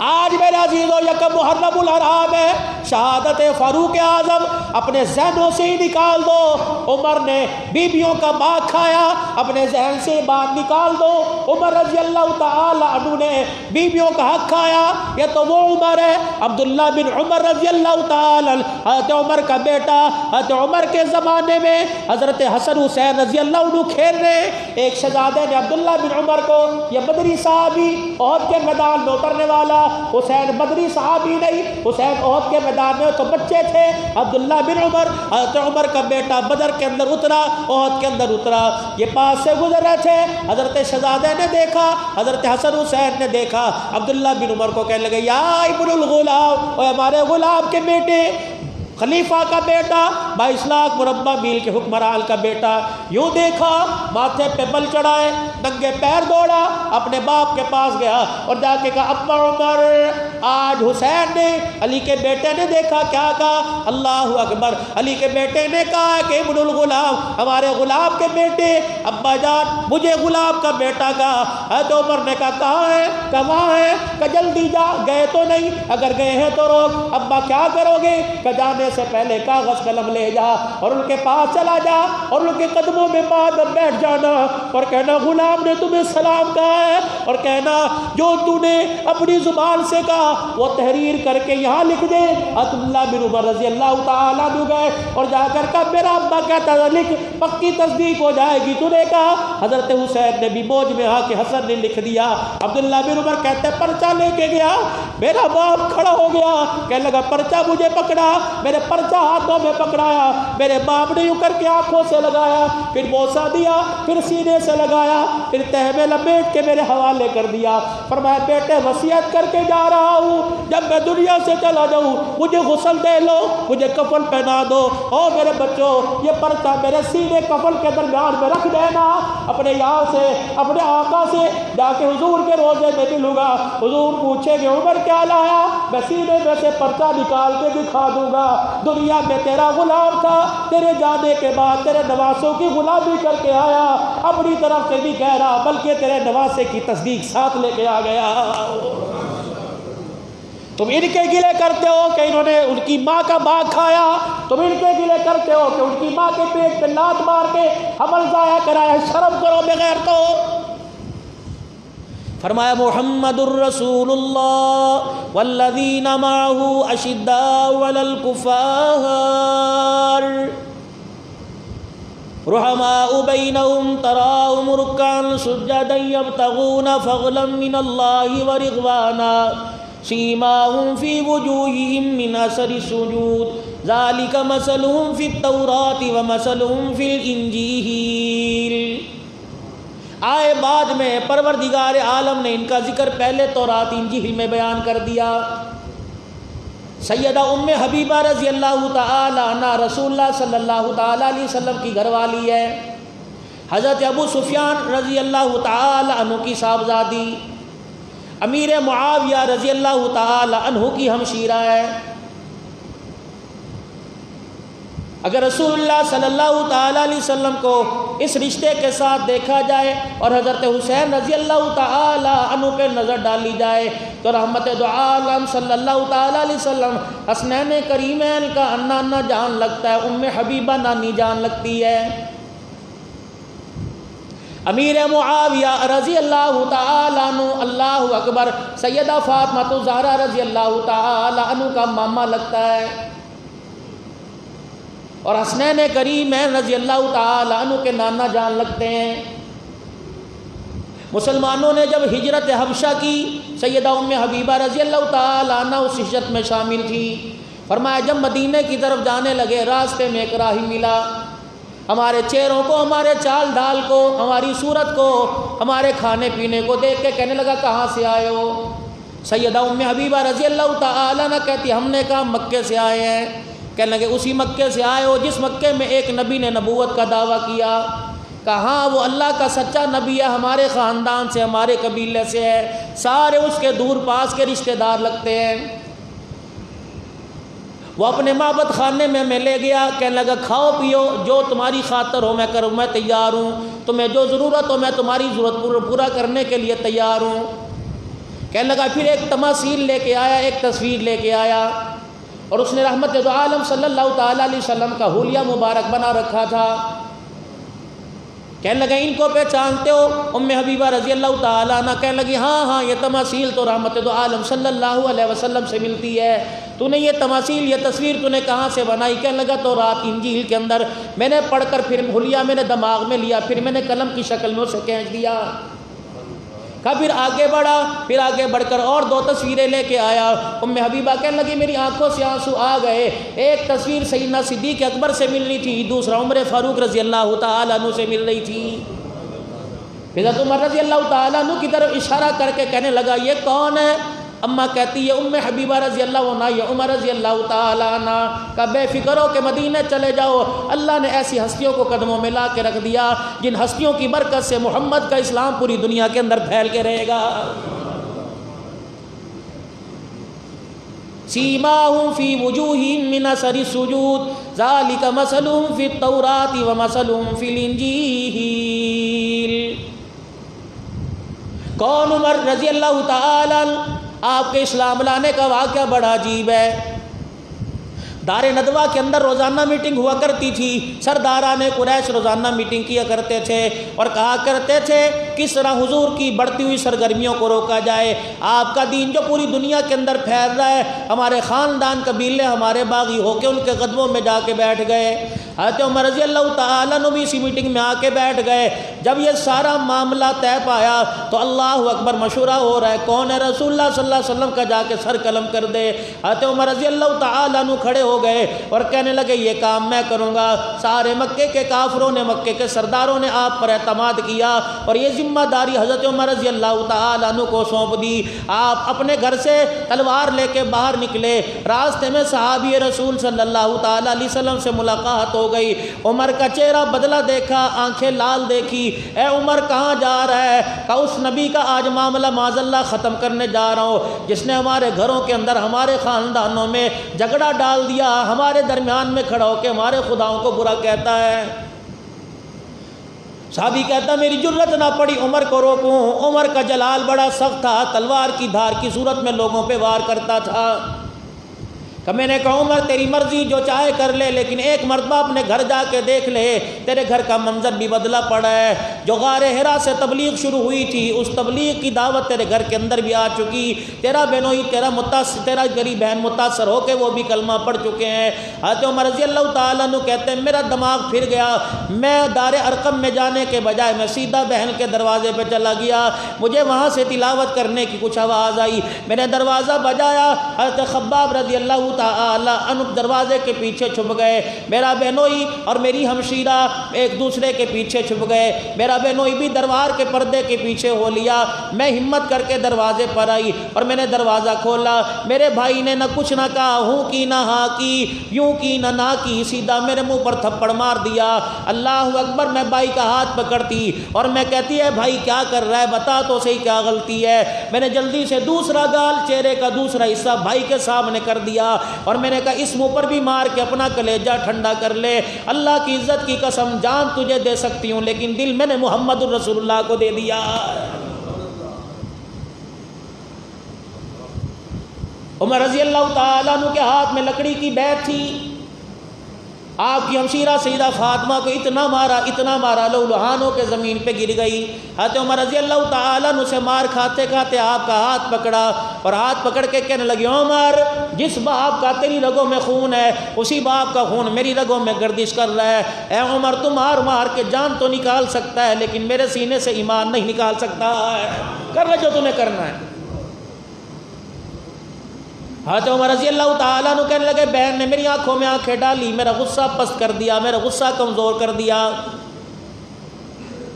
آج میرے عزیزو یکم محرم الحرام ہے، شہادت فاروق اعظم اپنے ذہنوں سے ہی نکال دو۔ عمر نے بیویوں کا باغ کھایا، اپنے ذہن سے بات نکال دو۔ عمر رضی اللہ تعالی عنہ نے بیویوں کا حق کھایا، یہ تو وہ عمر ہے۔ عبداللہ بن عمر رضی اللہ تعالی عنہ، حضرت عمر کا بیٹا، حضرت عمر کے زمانے میں حضرت حسن حسین رضی اللہ عنہ کھیل رہے، ایک شہزادے نے عبداللہ بن عمر کو، یہ بدری صحابی احد کے میدان میں اترنے والا، حسین بدری صحابی نہیں، حسین احد کے میدان میں تو بچے تھے، عبداللہ بن عمر حضرت عمر کا بیٹا بدر کے اندر اترا، احد کے اندر اترا، یہ پاس سے گزر رہے تھے، حضرت شہزادے نے دیکھا، حضرت حسن حسین نے دیکھا، عبداللہ بن عمر کو کہنے لگے یا ابن الغلام، اور ہمارے غلام کے بیٹے، خلیفہ کا بیٹا، 22 لاکھ مربع میل کے حکمران کا بیٹا، یوں دیکھا، ماتھے پہ بل چڑھائے، ننگے پیر دوڑا، اپنے باپ کے پاس گیا اور جا کے کہا ابا عمر، آج حسین نے، علی کے بیٹے نے دیکھا، کیا کہا؟ اللہ اکبر، علی کے بیٹے نے کہا کہ ابن الغلام، ہمارے غلام کے بیٹے، ابا جان مجھے غلام کا بیٹا کہا۔ حضرت عمر نے کہا کہاں ہے؟ کہاں ہے؟ کہ جلدی جا، گئے تو نہیں؟ اگر گئے ہیں تو روک۔ ابا کیا کرو گے؟ کہ جانے سے پہلے کاغذ قلم لے جا اور ان کے پاس چلا جا اور ان کے قدموں میں بعد بیٹھ جانا اور کہنا غلام نے تمہیں سلام کہا ہے، اور کہنا جو تو نے اپنی زبان سے کہا وہ تحریر کر کے یہاں لکھ دے۔ عبداللہ بن عمر رضی اللہ تعالیٰ عنہ گئے اور جا کر کہا میرا ابا کہتا ہے لکھ، پکی تصدیق ہو جائے گی۔ تو نے کہا، حضرت حسین نے بھی موج میں آ کے حسن نے لکھ دیا۔ عبداللہ بن عمر کہتے ہیں پرچہ لے کے گیا، میرا باپ کھڑا ہو گیا، کہنے لگا پرچہ مجھے پکڑا، میرے پرچہ ہاتھوں میں پکڑایا، میرے باپ نے یوں کر کے آنکھوں سے لگایا، پھر بوسہ دیا، پھر سینے سے لگایا، پھر تہ میں لپیٹ کے میرے حوالے کر دیا۔ فرمایا بیٹے وصیت کر کے جا رہا ہوں، جب میں دنیا سے چلا جاؤں مجھے غسل دے لو، مجھے کفن پہنا دو۔ او میرے بچوں، یہ پرچہ میرے سینے کفن کے درمیان میں رکھ دینا، اپنے یہاں سے، اپنے آقا سے جا کے حضور کے روزے میں ملوں گا، حضور پوچھیں گے عمر کیا لایا، میں سینے میں سے پرچہ نکال کے دکھا دوں گا، دنیا میں تیرا غلام تھا، تیرے جانے کے بعد تیرے نواسوں کی غلامی کر کے آیا، اپنی طرف سے بھی کہہ رہا بلکہ تیرے نواسے کی تصدیق ساتھ لے کے آ گیا۔ تم ان کے گلے کرتے ہو کہ انہوں نے ان کی ماں کا باغ کھایا، تم ان کے گلے کرتے ہو کہ ان کی ماں کے پیٹ پہ لات مار کے حمل ضائع کرایا، شرم کرو بغیر تو۔ فرمایا محمد الرسول اللہ والذین معہ اشداء علی الکفار رحماء بینہم تراہم رکعا سجدا یبتغون فضلا من اللہ ورضوانا سیماہم فی وجوہہم من اثر السجود ذالک مثلہم فی التوراۃ ومثلہم فی الانجیل۔ آئے بعد میں پروردگار عالم نے ان کا ذکر پہلے تورات انجیل میں بیان کر دیا۔ سیدہ ام حبیبہ رضی اللہ تعالی عنہ رسول اللہ صلی اللہ تعالی علیہ وسلم کی گھر والی ہے، حضرت ابو سفیان رضی اللہ تعالی عنہ کی صاحبزادی، امیر معاویہ رضی اللہ تعالی عنہ کی ہمشیرہ ہے۔ اگر رسول اللہ صلی اللہ تعالیٰ علیہ وسلم کو اس رشتے کے ساتھ دیکھا جائے اور حضرت حسین رضی اللہ تعالیٰ عنہ پہ نظر ڈالی جائے تو رحمت دو عالم صلی اللہ تعالیٰ علیہ وسلم حسنین کریمین کا انا انا جان لگتا ہے، ام حبیبہ نانی جان لگتی ہے۔ امیر معاویہ رضی اللہ تعالیٰ عنہ، اللہ اکبر، سیدہ فاطمہ الزہرا رضی اللہ تعالیٰ عنہ کا ماما لگتا ہے، اور حسنین کریمین رضی اللہ تعالیٰ عنہ کے نانا جان لگتے ہیں۔ مسلمانوں نے جب ہجرت حبشہ کی، سیدہ ام حبیبہ رضی اللہ تعالیٰ عنہ اس ہجرت میں شامل تھی۔ فرمایا جب مدینے کی طرف جانے لگے راستے میں ایک راہی ملا، ہمارے چہروں کو، ہمارے چال ڈھال کو، ہماری صورت کو، ہمارے کھانے پینے کو دیکھ کے کہنے لگا کہاں سے آئے ہو؟ سیدہ ام حبیبہ رضی اللہ تعالیٰ عنہ کہتی ہم نے کہا مکے سے آئے ہیں۔ کہنے لگے اسی مکے سے آئے ہو جس مکے میں ایک نبی نے نبوت کا دعویٰ کیا؟ کہاں وہ اللہ کا سچا نبی ہے، ہمارے خاندان سے، ہمارے قبیلے سے ہے، سارے اس کے دور پاس کے رشتہ دار لگتے ہیں۔ وہ اپنے معبد خانے میں لے گیا، کہنے لگا کھاؤ پیو، جو تمہاری خاطر ہو میں کروں، میں تیار ہوں، تمہیں جو ضرورت ہو میں تمہاری ضرورت پورا کرنے کے لیے تیار ہوں۔ کہنے لگا پھر ایک تماثیل لے کے آیا، ایک تصویر لے کے آیا، اور اس نے رحمت دو عالم صلی اللہ تعالیٰ علیہ وسلم کا حلیہ مبارک بنا رکھا تھا۔ کہنے لگے ان کو پہچانتے ہو؟ ام حبیبہ رضی اللہ تعالیٰ عنہ کہنے لگی ہاں ہاں یہ تماثیل تو رحمت دو عالم صلی اللہ علیہ وسلم سے ملتی ہے، تو نے یہ تماثیل یہ تصویر تو نے کہاں سے بنائی؟ کہنے لگا تو رات انجیل کے اندر میں نے پڑھ کر پھر حلیہ میں نے دماغ میں لیا، پھر میں نے قلم کی شکل میں اسے کھینچ دیا۔ پھر آگے بڑھا، پھر آگے بڑھ کر اور 2 تصویریں لے کے آیا۔ ام حبیبہ کہنے لگی میری آنکھوں سے آنسو آ گئے، ایک تصویر سیدنا صدیق اکبر سے مل رہی تھی، دوسرا عمر فاروق رضی اللہ تعالیٰ عنہ سے مل رہی تھی۔ حضرت عمر رضی اللہ تعالیٰ عنہ کی طرف اشارہ کر کے کہنے لگا یہ کون ہے؟ اماں کہتی ہے ام حبیبہ رضی اللہ عنہ یہ عمر رضی اللہ تعالیٰ عنہ کا بے فکر ہو کہ مدینے چلے جاؤ، اللہ نے ایسی ہستیوں کو قدموں میں لا کے رکھ دیا جن ہستیوں کی برکت سے محمد کا اسلام پوری دنیا کے اندر پھیل کے رہے گا۔ سیماہم فی وجوہہم من اثر السجود ذالک مثلہم فی التوراۃ ومثلہم فی الانجیل۔ کون؟ عمر رضی اللہ تعالیٰ عنہ۔ آپ کے اسلام لانے کا واقعہ بڑا عجیب ہے۔ دار ندوہ کے اندر روزانہ میٹنگ ہوا کرتی تھی، سرداران قریش روزانہ میٹنگ کیا کرتے تھے اور کہا کرتے تھے کس طرح حضور کی بڑھتی ہوئی سرگرمیوں کو روکا جائے، آپ کا دین جو پوری دنیا کے اندر پھیل رہا ہے، ہمارے خاندان قبیلے ہمارے باغی ہو کے ان کے قدموں میں جا کے بیٹھ گئے۔ حضرت عمر رضی اللہ تعالیٰ عنہ بھی اسی میٹنگ میں آ کے بیٹھ گئے۔ جب یہ سارا معاملہ طے پایا تو اللہ اکبر مشورہ ہو رہا ہے کون ہے رسول اللہ صلی اللہ علیہ وسلم کا جا کے سر قلم کر دے۔ حضرت عمر رضی اللہ تعالیٰ عنہ کھڑے ہو گئے اور کہنے لگے یہ کام میں کروں گا۔ سارے مکے کے کافروں نے، مکے کے سرداروں نے آپ پر اعتماد کیا اور یہ ذمہ داری حضرت عمر رضی اللہ تعالیٰ عنہ کو سونپ دی۔ آپ اپنے گھر سے تلوار لے کے باہر نکلے، راستے میں صحابی رسول صلی اللہ تعالیٰ علیہ وسلم سے ملاقات ہو گئی۔ عمر کا چہرہ بدلا دیکھا، آنکھیں لال دیکھی۔ اے عمر کہاں جا رہا ہے؟ کہ اس نبی کا آج معاملہ معاذ اللہ ختم کرنے جا رہا ہوں جس نے ہمارے گھروں کے اندر ہمارے خاندانوں میں جھگڑا ڈال دیا، ہمارے درمیان میں کھڑا ہو کے ہمارے خداؤں کو برا کہتا ہے۔ صحابی کہتا میری جرت نہ پڑی عمر کو روکوں۔ عمر کا جلال بڑا سخت تھا، تلوار کی دھار کی صورت میں لوگوں پہ وار کرتا تھا۔ کہ میں نے کہا عمر تیری مرضی جو چاہے کر لے، لیکن ایک مرتبہ اپنے گھر جا کے دیکھ لے، تیرے گھر کا منظر بھی بدلا پڑا ہے۔ جو غار حرا سے تبلیغ شروع ہوئی تھی اس تبلیغ کی دعوت تیرے گھر کے اندر بھی آ چکی، تیرا بہنوئی تیرا غریب بہن متاثر ہو کے وہ بھی کلمہ پڑھ چکے ہیں۔ حضرت عمر رضی اللہ تعالیٰ عنہ کہتے ہیں میرا دماغ پھر گیا، میں دار ارقم میں جانے کے بجائے میں سیدھا بہن کے دروازے پہ چلا گیا۔ مجھے وہاں سے تلاوت کرنے کی کچھ آواز آئی، میں نے دروازہ بجایا، حضرت خباب رضی اللہ تعالی عنہ دروازے کے پیچھے چھپ گئے۔ میرا بہنوئی اور میری ہمشیرہ ایک دوسرے کے پیچھے چھپ گئے، میرا بہنوئی بھی دربار کے پردے کے پیچھے ہو لیا۔ میں ہمت کر کے دروازے پر آئی اور میں نے دروازہ کھولا۔ میرے بھائی نے نہ کچھ نہ کہا، ہوں کی نہ ہاں کی، یوں کی نہ کی، سیدھا میرے منہ پر تھپڑ مار دیا۔ اللہ اکبر، میں بھائی کا ہاتھ پکڑتی اور میں کہتی ہے بھائی کیا کر رہا ہے، بتا تو صحیح کیا غلطی ہے۔ میں نے جلدی سے دوسرا گال، چہرے کا دوسرا حصہ بھائی کے سامنے کر دیا اور میں نے کہا اس منہ پر بھی مار کے اپنا کلیجہ ٹھنڈا کر لے۔ اللہ کی عزت کی قسم جان تجھے دے سکتی ہوں لیکن دل میں نے محمد الرسول اللہ کو دے دیا۔ عمر رضی اللہ تعالیٰ عنہ کے ہاتھ میں لکڑی کی بیت تھی، آپ کی ہمشیرہ سیدہ فاطمہ کو اتنا مارا لہو ہو کے زمین پہ گر گئی۔ حضرت عمر رضی اللہ تعالیٰ عنہ سے مار کھاتے کھاتے آپ کا ہاتھ پکڑا اور ہاتھ پکڑ کے کہنے لگے عمر جس باپ کا تیری رگوں میں خون ہے اسی باپ کا خون میری رگوں میں گردش کر رہا ہے۔ اے عمر تم مار کے جان تو نکال سکتا ہے لیکن میرے سینے سے ایمان نہیں نکال سکتا ہے، کر لے جو تمہیں کرنا ہے۔ حضرت عمر رضی اللہ تعالیٰ عنہ کہنے لگے بہن نے میری آنکھوں میں آنکھیں ڈالی، میرا غصہ پست کر دیا، میرا غصہ کمزور کر دیا۔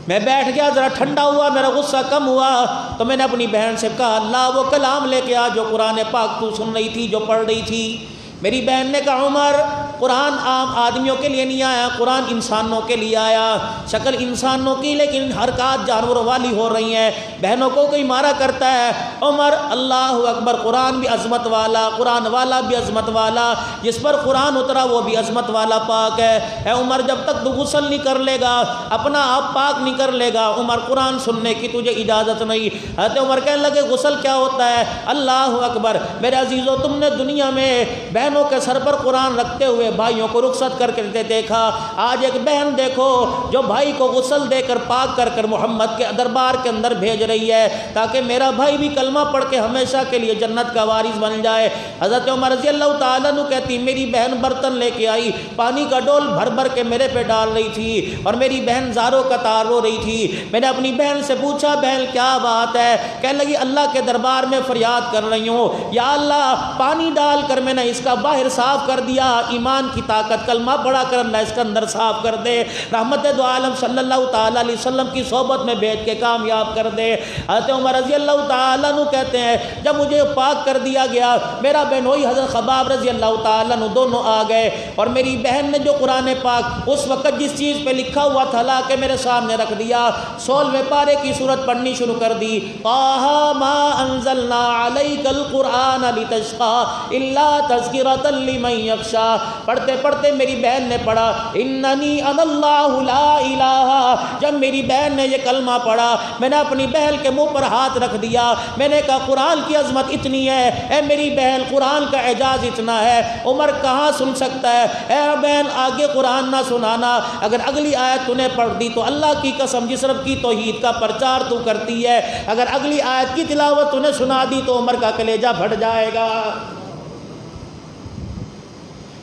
میں بیٹھ گیا، ذرا ٹھنڈا ہوا، میرا غصہ کم ہوا تو میں نے اپنی بہن سے کہا اللہ وہ کلام لے کے آ جو قرآن پاک تو سن رہی تھی، جو پڑھ رہی تھی۔ میری بہن نے کہا عمر قرآن عام آدمیوں کے لیے نہیں آیا، قرآن انسانوں کے لیے آیا، شکل انسانوں کی لیکن حرکات جانوروں والی ہو رہی ہیں، بہنوں کو کوئی مارا کرتا ہے۔ عمر اللہ اکبر، قرآن بھی عظمت والا، قرآن والا بھی عظمت والا، جس پر قرآن اترا وہ بھی عظمت والا پاک ہے۔ اے عمر جب تک تو غسل نہیں کر لے گا، اپنا آپ پاک نہیں کر لے گا، عمر قرآن سننے کی تجھے اجازت نہیں۔ حضرت عمر کہنے لگے غسل کیا ہوتا ہے؟ اللہ اکبر، میرے عزیزو تم نے دنیا میں بہنوں کے سر پر قرآن رکھتے ہوئے بھائیوں کو رخصت کر کے دیکھا، آج ایک بہن دیکھو جو بھائی کو غسل دے کر پاک کر کر محمد کے دربار کے اندر بھیج رہی ہے تاکہ میرا بھائی بھی کلمہ پڑھ کے ہمیشہ کے لیے جنت کا وارث بن جائے۔ حضرت عمر رضی اللہ تعالیٰ عنہ کہتی میری بہن برتن لے کے آئی، پانی کا ڈول بھر بھر کے میرے پہ ڈال رہی تھی اور میری بہن زاروں کا تار رو رہی تھی۔ میں نے اپنی بہن سے پوچھا بہن کیا بات ہے؟ کہنے لگی اللہ کے دربار میں فریاد کر رہی ہوں، یا اللہ پانی ڈال کر میں نے اس کا باہر صاف کر دیا، ایمان کی طاقت کلمہ پڑھا کر اللہ اس کا اندر صاف کر دے، رحمت دو عالم صلی اللہ تعالیٰ علیہ وسلم کی صحبت میں بیٹھ کے کامیاب کر دے۔ حضرت عمر رضی اللہ تعالیٰ عنہ کہتے ہیں جب مجھے پاک کر دیا گیا، میرا بہنوئی حضرت خباب رضی اللہ تعالیٰ عنہ دونوں آ گئے اور میری بہن نے جو قرآن پاک اس وقت جس چیز پہ لکھا ہوا تھا لا کے میرے سامنے رکھ دیا، 16ویں پارے کی سورت پڑھنی شروع کر دی، طٰہٰ ما انزلنا علیک القرآن لتشقی الا تذکرۃ لمن یخشی۔ پڑھتے پڑھتے میری بہن نے پڑھا اننی انا اللہ لا الہ۔ جب میری بہن نے یہ کلمہ پڑھا میں نے اپنی بہن کے منہ پر ہاتھ رکھ دیا، میں نے کہا قرآن کی عظمت اتنی ہے، اے میری بہن قرآن کا اعجاز اتنا ہے، عمر کہاں سن سکتا ہے؟ اے بہن آگے قرآن نہ سنانا، اگر اگلی آیت تو نے پڑھ دی تو اللہ کی قسم جس رب کی توحید کا پرچار تو کرتی ہے، اگر اگلی آیت کی تلاوت تو نے سنا دی تو عمر کا کلیجہ پھٹ جائے گا۔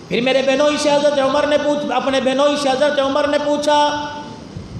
پھر میرے بہنوئی سے حضرت عمر نے اپنے بہنوئی سے حضرت عمر نے پوچھا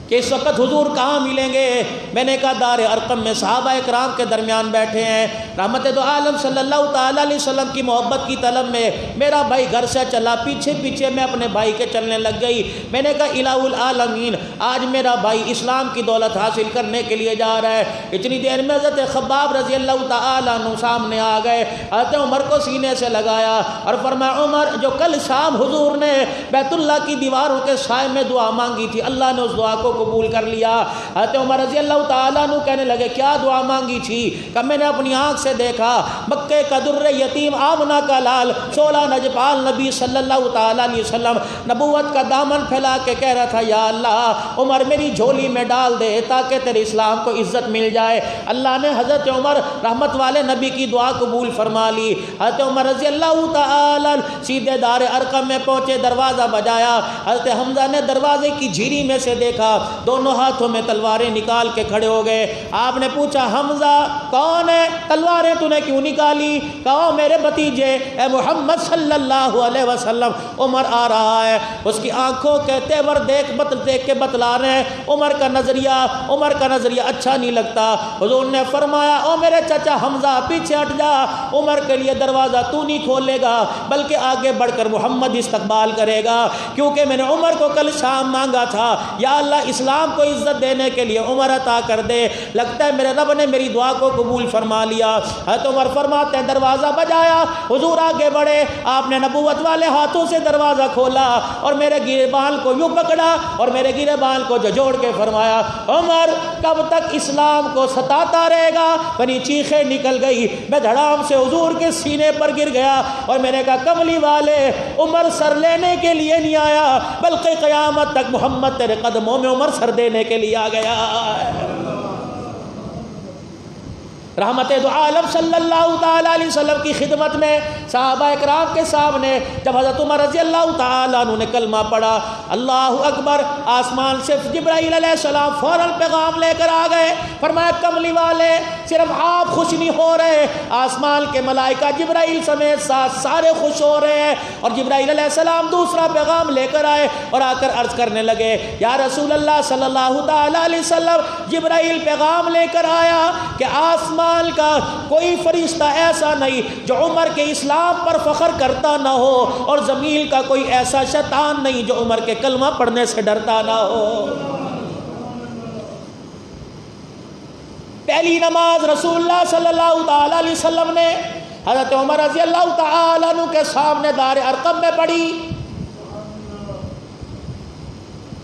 کہ اس وقت حضور کہاں ملیں گے؟ میں نے کہا دار ارقم میں صحابہ اکرام کے درمیان بیٹھے ہیں، رحمت دو عالم صلی اللہ تعالیٰ علیہ وسلم کی محبت کی طلب میں میرا بھائی گھر سے چلا، پیچھے پیچھے میں اپنے بھائی کے چلنے لگ گئی۔ میں نے کہا الہ العالمین، آج میرا بھائی اسلام کی دولت حاصل کرنے کے لیے جا رہا ہے۔ اتنی دیر میں حضرت خباب رضی اللہ تعالیٰ عنہ سامنے آ گئے، حضرت عمر کو سینے سے لگایا اور فرمایا عمر جو کل شام حضور نے بیت اللہ کی دیواروں کے سائے میں دعا مانگی تھی، اللہ نے اس دعا کو قبول کر لیا۔ حضرت عمر رضی اللہ تعالیٰ عنہ کہنے لگے کیا دعا مانگی تھی؟ کہ میں نے اپنی آنکھ سے دیکھا مکے کا در یتیم آمنہ کا لال 16 نجپال نبی صلی اللہ تعالیٰ علیہ وسلم نبوت کا دامن پھیلا کے کہہ رہا تھا یا اللہ عمر میری جھولی میں ڈال دے تاکہ تیرے اسلام کو عزت مل جائے۔ اللہ نے حضرت عمر رحمت والے نبی کی دعا قبول فرما لی۔ حضرت عمر رضی اللہ تعالیٰ سیدھے دار ارقم میں پہنچے، دروازہ بجایا، حضرت حمزہ نے دروازے کی جھیری میں سے دیکھا، دونوں ہاتھوں میں تلواریں نکال کے کھڑے ہو گئے۔ آپ نے پوچھا حمزہ کون ہے؟ تلواریں تو نے کیوں نکالی؟ کہا میرے بھتیجے اے محمد صلی اللہ علیہ وسلم عمر آ رہا ہے۔ اس کی آنکھوں کے تیور دیکھ کے بتلا رہے ہیں عمر کا نظریہ اچھا نہیں لگتا۔ حضور نے فرمایا او میرے چچا حمزہ پیچھے ہٹ جا، عمر کے لیے دروازہ تو نہیں کھولے گا بلکہ آگے بڑھ کر محمد استقبال کرے گا، کیونکہ میں نے عمر کو کل شام مانگا تھا یا اللہ اسلام کو عزت دینے کے لیے عمر عطا کر دے، لگتا ہے میرے رب نے میری دعا کو قبول فرما لیا۔ حضرت عمر فرماتے ہیں دروازہ بجایا، حضور آگے بڑھے، آپ نے نبوت والے ہاتھوں سے دروازہ کھولا اور میرے گرے بال کو یوں پکڑا اور میرے گرے بال کو جھجوڑ کے فرمایا عمر کب تک اسلام کو ستاتا رہے گا؟ بنی چیخیں نکل گئی، میں دھڑام سے حضور کے سینے پر گر گیا اور میں نے کہا کملی والے عمر سر لینے کے لیے نہیں آیا بلکہ قیامت تک محمد تیرے قدموں میں عمر سر دینے کے لیے آ گیا۔ رحمت دو عالم صلی اللہ تعالیٰ علیہ وسلم کی خدمت میں صحابہ اکرام کے سامنے جب حضرت عمر رضی اللہ تعالیٰ عنہ نے کلمہ پڑھا اللہ اکبر، آسمان سے جبرائیل علیہ السلام فوراً پیغام لے کر آ گئے، فرمایا کملی والے صرف آپ خوش نہیں ہو رہے، آسمان کے ملائکہ جبرائیل سمیت سارے خوش ہو رہے ہیں۔ اور جبرائیل علیہ السلام دوسرا پیغام لے کر آئے اور آ کر عرض کرنے لگے یا رسول اللہ صلی اللہ تعالیٰ علیہ وسلم جبرائیل پیغام لے کر آیا کہ آسمان کا کوئی فرشتہ ایسا نہیں جو عمر کے اسلام پر فخر کرتا نہ ہو، اور زمین کا کوئی ایسا شیطان نہیں جو عمر کے کلمہ پڑھنے سے ڈرتا نہ ہو۔ پہلی نماز رسول اللہ صلی اللہ تعالیٰ علیہ وسلم نے حضرت عمر رضی اللہ تعالیٰ عنہ کے سامنے دار ارقم میں پڑھی۔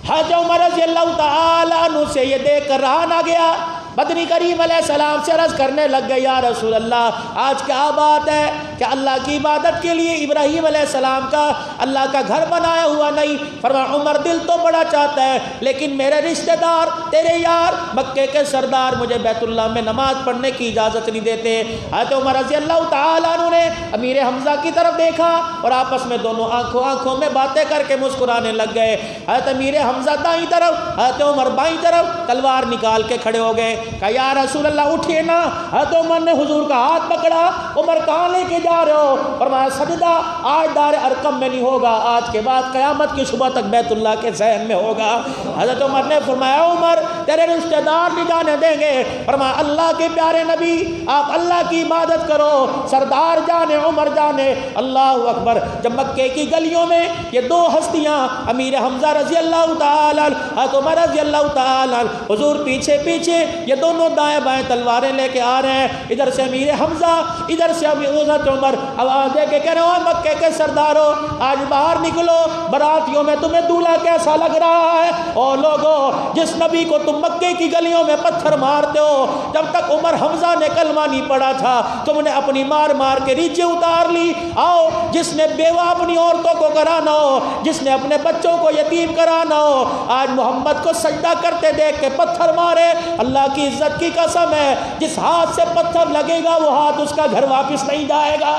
حضرت عمر رضی اللہ تعالیٰ عنہ سے یہ دیکھ کر رہا نہ گیا، بدنی کریم علیہ السلام سے عرض کرنے لگ گئے، یا رسول اللہ آج کیا بات ہے کہ اللہ کی عبادت کے لیے ابراہیم علیہ السلام کا اللہ کا گھر بنایا ہوا نہیں؟ فرمایا عمر دل تو بڑا چاہتا ہے لیکن میرے رشتہ دار تیرے یار مکے کے سردار مجھے بیت اللہ میں نماز پڑھنے کی اجازت نہیں دیتے۔ حضرت عمر رضی اللہ تعالیٰ عنہ نے امیر حمزہ کی طرف دیکھا اور آپس میں دونوں آنکھوں میں باتیں کر کے مسکرانے لگ گئے۔ حضرت امیر حمزہ دائیں طرف، حضرت عمر بائیں طرف تلوار نکال کے کھڑے ہو گئے۔ کہا یا رسول اللہ اٹھیے نا۔ حضرت عمر نے حضور کا ہاتھ پکڑا، عمر کہاں لے کے جا رہے ہو؟ فرمایا سجدہ آج دار ارقم میں نہیں ہوگا، آج کے بعد قیامت کی صبح تک بیت اللہ کے ذہن میں ہوگا۔ حضرت عمر نے فرمایا عمر تیرے رشتہ دار نہیں جانے دیں گے۔ فرمایا اللہ کے پیارے نبی آپ اللہ کی عبادت کرو، سردار جانے عمر جانے۔ اللہ اکبر۔ جب مکے کی گلیوں میں یہ دو ہستیاں امیر حمزہ رضی اللہ تعالیٰ حضرت عمر رضی اللہ تعالیٰ حضور پیچھے پیچھے یہ دونوں دائیں بائیں تلواریں لے کے آ رہے ہیں، ادھر سے امیر حمزہ ادھر سے حضرت عمر آواز دے کے کہہ رہے ہو مکے کے سرداروں آج باہر نکلو، براتیوں میں تمہیں دولہا کیسا لگ رہا ہے؟ اور لوگوں جس نبی کو تم مکے کی گلیوں میں پتھر مارتے ہو، جب تک عمر حمزہ نے کلمہ نہیں پڑھا تھا تم نے اپنی مار مار کے ریچھیں اتار لی۔ آؤ جس نے بیوہ اپنی عورتوں کو کرانا ہو، جس نے اپنے بچوں کو یتیم کرانا ہو، آج محمد کو سجدہ کرتے دیکھ کے پتھر مارے۔ اللہ کی عزت کی قسم ہے جس ہاتھ سے پتھر لگے گا وہ ہاتھ اس کا گھر واپس نہیں جائے گا۔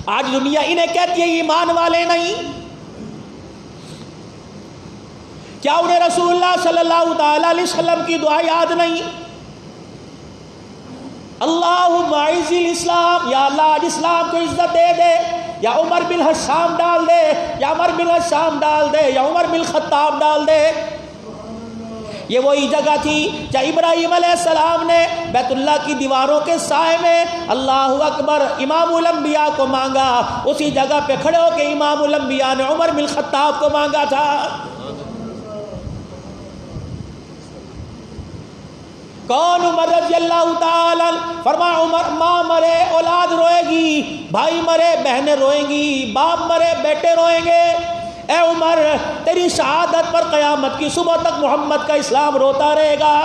آج دنیا انہیں کہتی ہے ایمان والے نہیں، کیا انہیں رسول اللہ صلی اللہ تعالی علیہ وسلم کی دعا یاد نہیں؟ اللہم اعز الاسلام، یا اللہ آج اسلام کو عزت دے دے، یا عمر بن حشام ڈال دے، یا عمر بن حشام ڈال دے، یا عمر بن خطاب ڈال دے۔ یہ وہی جگہ تھی جہاں ابراہیم علیہ السلام نے بیت اللہ کی دیواروں کے سائے میں اللہ اکبر امام الانبیاء کو مانگا، اسی جگہ پہ کھڑے ہو کے امام الانبیاء نے عمر بن خطاب کو مانگا تھا۔ کون؟ عمر رضی اللہ تعالی۔ فرمایا عمر ماں مرے اولاد روئے گی، بھائی مرے بہنیں روئیں گی، باپ مرے بیٹے روئیں گے۔ اے عمر تیری شہادت پر قیامت کی صبح تک محمد کا اسلام روتا رہے گا۔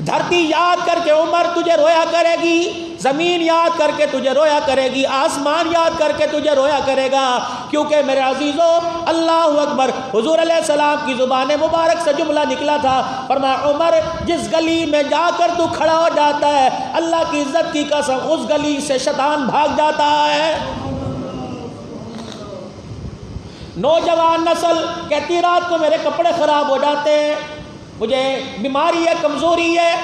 دھرتی یاد کر کے عمر تجھے رویا کرے گی، زمین یاد کر کے تجھے رویا کرے گی، آسمان یاد کر کے تجھے رویا کرے گا، کیونکہ میرے عزیزو اللہ اکبر حضور علیہ السلام کی زبان مبارک سے جملہ نکلا تھا۔ فرمایا عمر جس گلی میں جا کر تو کھڑا ہو جاتا ہے اللہ کی عزت کی قسم اس گلی سے شیطان بھاگ جاتا ہے۔ نوجوان نسل کہتی رات کو میرے کپڑے خراب ہو جاتے ہیں، مجھے بیماری ہے، کمزوری ہے۔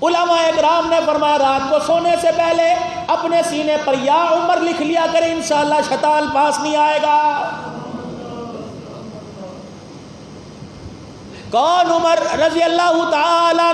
علماء اکرام نے فرمایا رات کو سونے سے پہلے اپنے سینے پر یا عمر لکھ لیا کرے، انشاءاللہ شیطان پاس نہیں آئے گا۔ کون؟ عمر رضی اللہ تعالی۔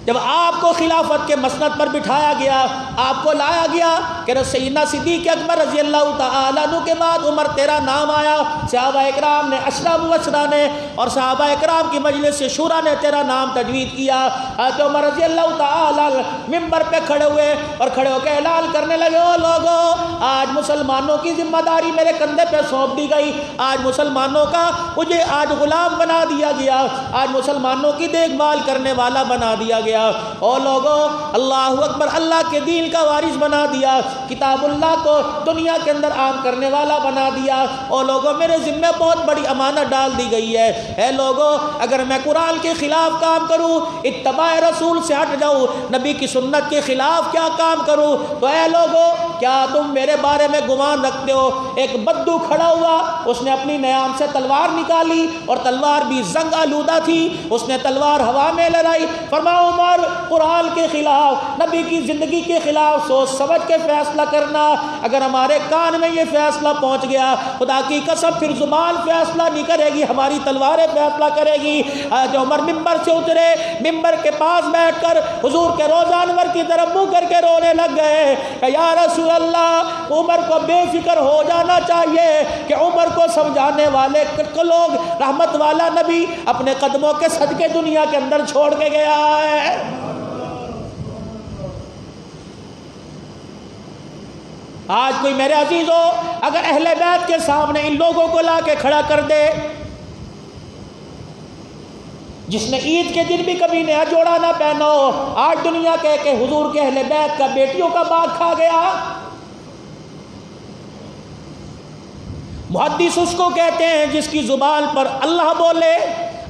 جب آپ کو خلافت کے مسند پر بٹھایا گیا، آپ کو لایا گیا کہ سیدنا صدیق اکبر رضی اللہ تعالیٰ عنہ کے بعد عمر تیرا نام آیا، صحابہ اکرام نے اشرا مبشرہ نے اور صحابہ اکرام کی مجلس شورا نے تیرا نام تجوید کیا۔ حضرت عمر رضی اللہ تعالیٰ ممبر پہ کھڑے ہوئے اور کھڑے ہو کے اعلان کرنے لگے، او لوگوں آج مسلمانوں کی ذمہ داری میرے کندھے پہ سونپ دی گئی، آج مسلمانوں کا مجھے آج غلام بنا دیا گیا، آج مسلمانوں کی دیکھ بھال کرنے والا بنا دیا گیا۔ او لوگوں اللہ اکبر اللہ کے دین کا وارث بنا دیا، کتاب اللہ کو دنیا کے اندر عام کرنے والا بنا دیا۔ او لوگوں میرے ذمہ بہت بڑی امانت ڈال دی گئی ہے۔ اے لوگوں اگر میں قرآن کے خلاف کام کروں، اتباع رسول سے ہٹ جاؤں، نبی کی سنت کے خلاف کیا کام کروں، تو اے لوگوں کیا تم میرے بارے میں گمان رکھتے ہو؟ ایک بدو کھڑا ہوا، اس نے اپنی نیام سے تلوار نکالی اور تلوار بھی زنگ آلودہ تھی، اس نے تلوار ہوا میں لہرائی۔ فرمایا عمر قرآن کے خلاف نبی کی زندگی کے خلاف سوچ سمجھ کے فیصلہ کرنا، اگر ہمارے کان میں یہ فیصلہ پہنچ گیا خدا کی قسم پھر زبان فیصلہ نہیں کرے گی، ہماری تلواریں فیصلہ کرے گی۔ جو عمر ممبر سے اترے، ممبر کے پاس بیٹھ کر حضور کے روزہ انور کی طرف منہ کر کے رونے لگ گئے کہ یا رسول رسول اللہ عمر کو بے فکر ہو جانا چاہیے کہ عمر کو سمجھانے والے لوگ رحمت والا نبی اپنے قدموں کے صدقے دنیا کے اندر چھوڑ کے گیا ہے۔ آج کوئی میرے عزیزو اگر اہل بیت کے سامنے ان لوگوں کو لا کے کھڑا کر دے، جس نے عید کے دن بھی کبھی نیا جوڑا نہ پہنا ہو، آج دنیا کہے کہ حضور کے اہل بیت کا بیٹیوں کا باغ کھا گیا۔ محدث اس کو کہتے ہیں جس کی زبان پر اللہ بولے،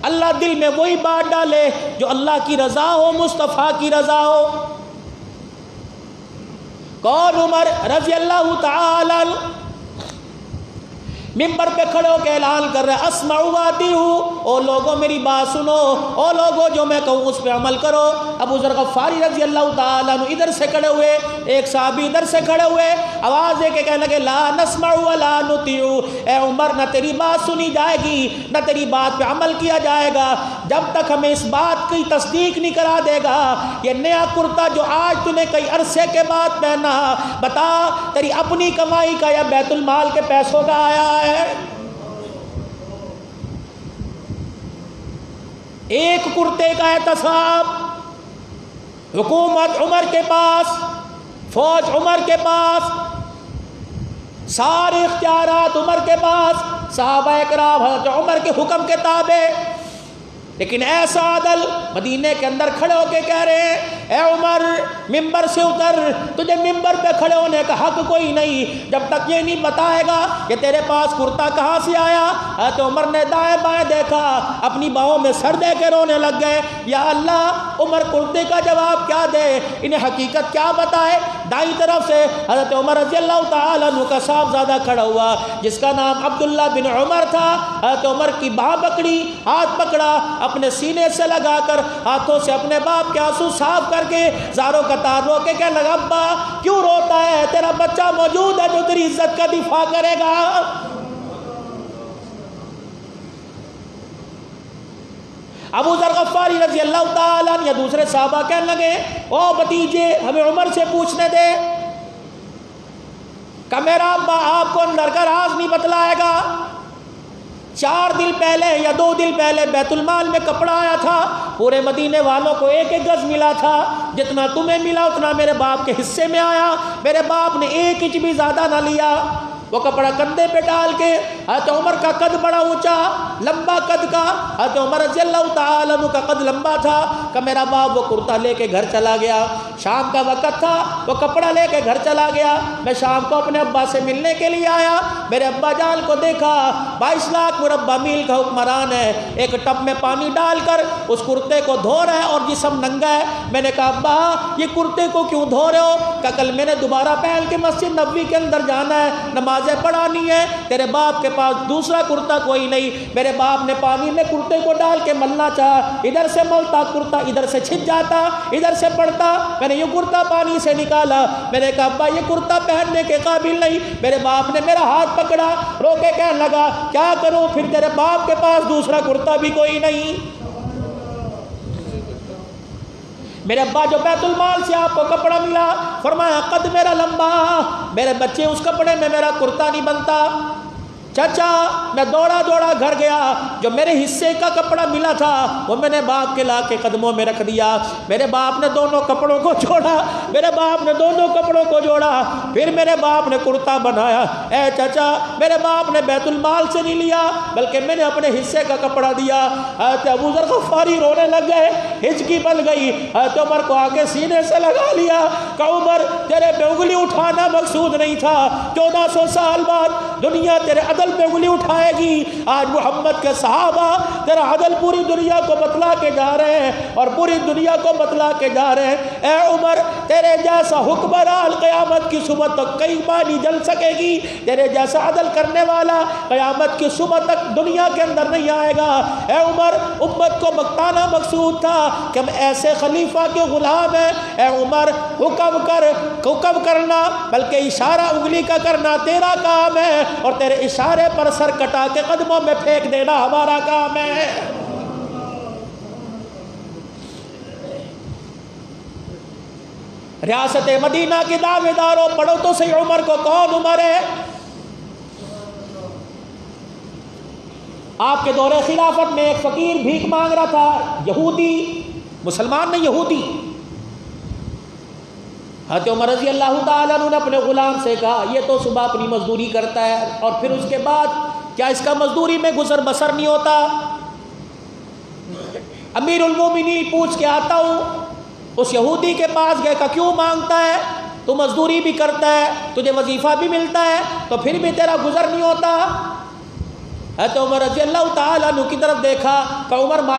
اللہ دل میں وہی بات ڈالے جو اللہ کی رضا ہو، مصطفیٰ کی رضا ہو۔ کون؟ عمر رضی اللہ تعالی ممبر پہ کھڑے ہو کے اعلان کر رہے ہیں اسمع و اطیعوا، او لوگوں میری بات سنو، او لوگوں جو میں کہوں اس پہ عمل کرو۔ ابو ذر غفاری رضی اللہ تعالیٰ عنہ ادھر سے کھڑے ہوئے، ایک صحابی ادھر سے کھڑے ہوئے، آواز دے کے کہنے لگے لا نسمع ولا نطیع، اے عمر نہ تیری بات سنی جائے گی نہ تیری بات پہ عمل کیا جائے گا جب تک ہمیں اس بات کی تصدیق نہیں کرا دے گا یہ نیا کرتا جو آج تو نے کئی عرصے کے بعد پہنا، بتا تیری اپنی کمائی کا یا بیت المال کے پیسوں کا آیا ہے؟ ایک کرتے کا احتساب، حکومت عمر کے پاس، فوج عمر کے پاس، سارے اختیارات عمر کے پاس، صحابہ کرام حضرت عمر کے حکم کے تابع، لیکن ایسا عدل مدینے کے اندر کھڑے ہو کے کہہ رہے ہیں اے عمر ممبر سے اتر، تجھے ممبر پہ کھڑے ہونے کا حق کوئی نہیں جب تک یہ نہیں بتائے گا کہ تیرے پاس کرتا کہاں سے آیا۔ حضرت عمر نے دائیں بائیں دیکھا، اپنی باہوں میں سر دے کے رونے لگ گئے، یا اللہ عمر کرتے کا جواب کیا دے، انہیں حقیقت کیا بتائے۔ دائیں طرف سے حضرت عمر رضی اللہ تعالیٰ عنہ کا صاحبزادہ کھڑا ہوا جس کا نام عبداللہ بن عمر تھا۔ حضرت عمر کی باہ پکڑی، ہاتھ پکڑا، اپنے سینے سے لگا کر ہاتھوں سے اپنے باپ کے آنسو صاف کر کے زاروں قطار رو کے کہنے لگا ابا کیوں روتا ہے، تیرا بچہ موجود ہے جو تیری عزت کا دفاع کرے گا۔ ابو ذر غفاری رضی اللہ تعالیٰ عنہ یا دوسرے صحابہ کہنے لگے او بھتیجے ہمیں عمر سے پوچھنے دے کہ میرا ابا آپ کو اندر کا راز نہیں بتلائے گا۔ 4 دن پہلے یا 2 دن پہلے بیت المال میں کپڑا آیا تھا، پورے مدینے والوں کو 1 گز ملا تھا، جتنا تمہیں ملا اتنا میرے باپ کے حصے میں آیا، میرے باپ نے 1 انچ بھی زیادہ نہ لیا۔ وہ کپڑا کندھے پہ ڈال کے، حضرت عمر کا قد بڑا اونچا لمبا قد کا، حضرت عمر رضی اللہ تعالیٰ عنہ کا قد لمبا تھا کہ میرا باپ وہ کرتا لے کے گھر چلا گیا، شام کا وقت تھا، وہ کپڑا لے کے گھر چلا گیا، میں شام کو اپنے ابا سے ملنے کے لیے آیا، میرے ابا جان کو دیکھا 22 لاکھ مربع میل کا حکمران ہے، ایک ٹب میں پانی ڈال کر اس کرتے کو دھو رہا ہے اور جسم ننگا ہے۔ میں نے کہا ابا یہ کرتے کو کیوں دھو رہے ہو؟ کہ کل میں نے دوبارہ پہن کے مسجد نبوی کے اندر جانا ہے، نمازیں پڑھانی ہے، تیرے باپ کے پاس دوسرا کرتا کوئی نہیں۔ میرے باپ نے پانی میں کرتے کو ڈال کے ملنا چاہا، ادھر سے ملتا کرتا ادھر سے چھپ جاتا، ادھر سے پڑتا، میں نے یہ کرتا پانی سے نکالا، میں نے کہا ابا یہ کرتا پہننے کے قابل نہیں۔ میرے باپ نے میرا ہاتھ پکڑا، رو کے کہنے لگا کیا کروں پھر تیرے باپ کے پاس دوسرا کرتا بھی کوئی نہیں۔ میرے ابا جو بیت المال سے آپ کو کپڑا ملا، فرمایا قد میرا لمبا، میرے بچے اس کپڑے میں میرا کرتا نہیں بنتا۔ چچا میں دوڑا دوڑا گھر گیا، جو میرے حصے کا کپڑا ملا تھا وہ میں نے باپ کے لا کے قدموں میں رکھ دیا۔ میرے باپ نے دونوں کپڑوں کو جوڑا، میرے باپ نے دونوں کپڑوں کو جوڑا، پھر میرے باپ نے کرتا بنایا۔ اے چچا میرے باپ نے بیت المال سے نہیں لیا بلکہ میں نے اپنے حصے کا کپڑا دیا۔ حضرت ابو ذر غفاری رونے لگ گئے، ہچکی بن گئی، حضرت عمر کو آگے سینے سے لگا لیا کہ عمر تیرے پہ انگلی اٹھانا مقصود نہیں تھا، 1400 سال بعد دنیا تیرے عدل پہ انگلی اٹھائے گی۔ آج محمد کے صحابہ تیرا عدل پوری دنیا کو بتلا کے جا رہے ہیں اور پوری دنیا کو بتلا کے جا رہے ہیں۔ اے عمر تیرے جیسا حکمران قیامت کی صبح تک کئی بار نہیں جل سکے گی، تیرے جیسا عدل کرنے والا قیامت کی صبح تک دنیا کے اندر نہیں آئے گا۔ اے عمر امت کو بتانا مقصود تھا کہ ہم ایسے خلیفہ کے غلام ہیں۔ اے عمر حکم کرنا بلکہ اشارہ انگلی کا کرنا تیرا کام ہے، اور تیرے اشارے پر سر کٹا کے قدموں میں پھینک دینا ہمارا کام ہے۔ ریاست مدینہ کے دعوے داروں، پڑھو تو صحیح عمر کو، کون عمر ہے؟ آپ کے دور خلافت میں ایک فقیر بھیک مانگ رہا تھا، یہودی، مسلمان نہیں یہودی۔ حضرت عمر رضی اللہ تعالیٰ عنہ نے اپنے غلام سے کہا یہ تو صبح اپنی مزدوری کرتا ہے اور پھر اس کے بعد کیا اس کا مزدوری میں گزر بسر نہیں ہوتا؟ امیر المومنین پوچھ کے آتا ہوں، اس یہودی کے پاس گئے کہ کیوں مانگتا ہے؟ تو مزدوری بھی کرتا ہے، تجھے وظیفہ بھی ملتا ہے، تو پھر بھی تیرا گزر نہیں ہوتا؟ حضرت عمر رضی اللہ تعالیٰ عنہ کی طرف دیکھا کہ عمر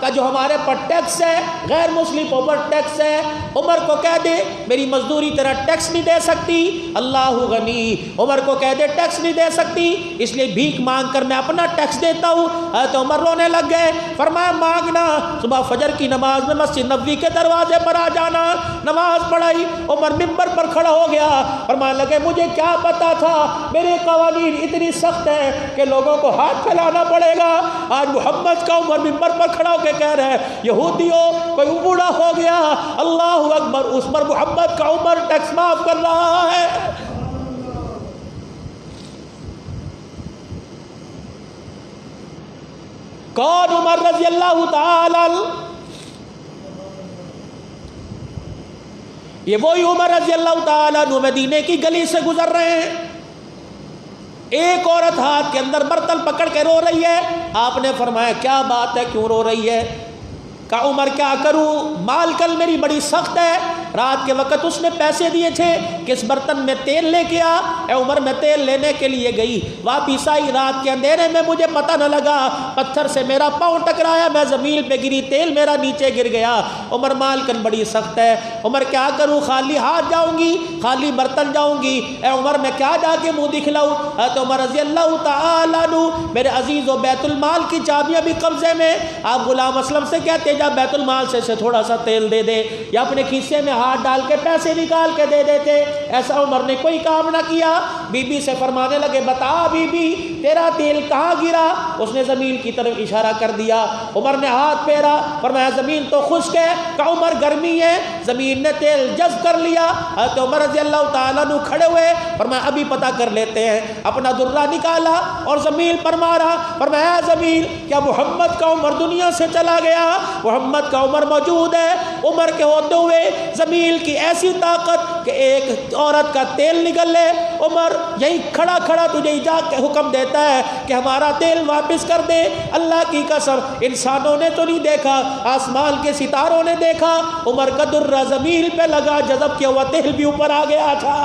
کا جو ہمارے پر ٹیکس ہے، غیر مسلم پر ٹیکس ہے، عمر کو کہہ دے میری مزدوری تیرا ٹیکس نہیں دے سکتی، اللہ غنی، عمر کو کہہ دے ٹیکس نہیں دے سکتی، اس لیے بھیک مانگ کر میں اپنا ٹیکس دیتا ہوں۔ حضرت عمر رونے لگ گئے، فرمایا مانگنا، صبح فجر کی نماز میں مسجد نبوی کے دروازے پر آ جانا، نماز پڑھائی۔ عمر ممبر پر کھڑا ہو گیا، فرمانے لگے مجھے کیا پتا تھا میرے قوانین اتنی سخت ہیں کہ لوگوں کو ہاتھ پھیلانا پڑے گا۔ آج محمد کا عمر ممبر پر کھڑا ہو کے کہہ رہے ہیں یہودیوں کوئی بوڑھا ہو گیا، اللہ اکبر، اس پر محمد کا عمر ٹیکس معاف کر رہا ہے۔ کون عمر رضی اللہ تعالی؟ یہ وہی عمر رضی اللہ تعالیٰ عنہ مدینے کی گلی سے گزر رہے ہیں، ایک عورت ہاتھ کے اندر برتن پکڑ کے رو رہی ہے۔ آپ نے فرمایا کیا بات ہے، کیوں رو رہی ہے؟ کہا عمر کیا کروں، مال کل میری بڑی سخت ہے، رات کے وقت اس نے پیسے دیے تھے کہ اس برتن میں تیل لے کے آ، اے عمر میں تیل لینے کے لیے گئی، واپس آئی، رات کے اندھیرے میں مجھے پتہ نہ لگا، پتھر سے میرا پاؤں ٹکرایا، میں زمین پہ گری، تیل میرا نیچے گر گیا۔ عمر مال کل بڑی سخت ہے، عمر کیا کروں، خالی ہاتھ جاؤں گی، خالی برتن جاؤں گی، اے عمر میں کیا جا کے منہ دکھلاؤں؟ حضرت عمر رضی اللہ تعالیٰ عنہ، میرے عزیز و بیت المال کی چابیاں بھی قبضے میں، آپ غلام اسلم سے کہتے جا بیت المال سے تھوڑا سا تیل دے دے، یا اپنے کھیسے میں ہاتھ ڈال کے پیسے نکال کے دے دیتے۔ ایسا عمر نے کوئی کام نہ کیا۔ بی بی سے فرمانے لگے بتا بی بی تیرا تیل کہاں گرا؟ اس نے زمین کی طرف اشارہ کر دیا۔ عمر نے ہاتھ پھیرا، فرمایا زمین تو خشک ہے، کہ عمر گرمی ہے، زمین نے تیل جذب کر لیا۔ حضرت عمر رضی اللہ تعالیٰ عنہ کھڑے ہوئے، فرمایا ابھی پتہ کر لیتے ہیں، اپنا درہ نکالا اور زمین پر مارا، فرمایا زمین کیا محمد کا عمر دنیا سے چلا گیا؟ محمد کا عمر موجود ہے۔ عمر کے ہوتے ہوئے زمین کی ایسی طاقت کہ ایک عورت کا تیل نکل لے، عمر یہی کھڑا کھڑا تجھے جا کے حکم دیتا ہے کہ ہمارا تیل واپس کر دے۔ اللہ کی قسم انسانوں نے تو نہیں دیکھا، آسمان کے ستاروں نے دیکھا، عمر کا درہ زمین پہ لگا، جذب کیا ہوا تیل بھی اوپر آ گیا تھا۔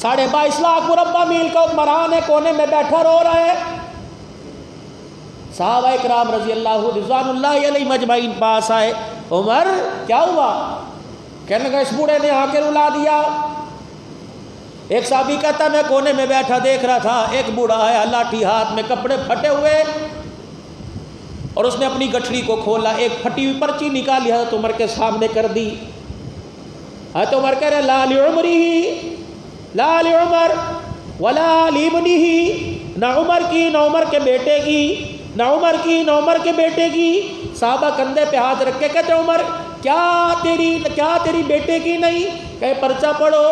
22.5 لاکھ مربع میل کا حکمران ہے، کونے میں بیٹھا رو رہا ہے۔ صحابہ اکرام رضی اللہ رضوان اللہ علیہ مجمعین پاس آئے، عمر کیا ہوا؟ کہنے لگا اس بوڑھے نے آ کے رلا دیا۔ ایک صحابی کہتا میں کونے میں بیٹھا دیکھ رہا تھا، ایک بوڑھا آیا، لاٹھی ہاتھ میں، کپڑے پھٹے ہوئے، اور اس نے اپنی گٹھڑی کو کھولا، ایک پھٹی ہوئی پرچی نکالی، حضرت عمر کے سامنے کر دی۔ حضرت عمر کہہ رہے لا لعمرہ، لا لعمر ولا لابنہ، نہ عمر کی نہ عمر کے بیٹے کی، نہ عمر کی نہ عمر کے بیٹے کی۔ صحابہ کندھے پہ ہاتھ رکھ کے کہتے عمر کیا تیری بیٹے کی نہیں؟ کہ پرچہ پڑھو۔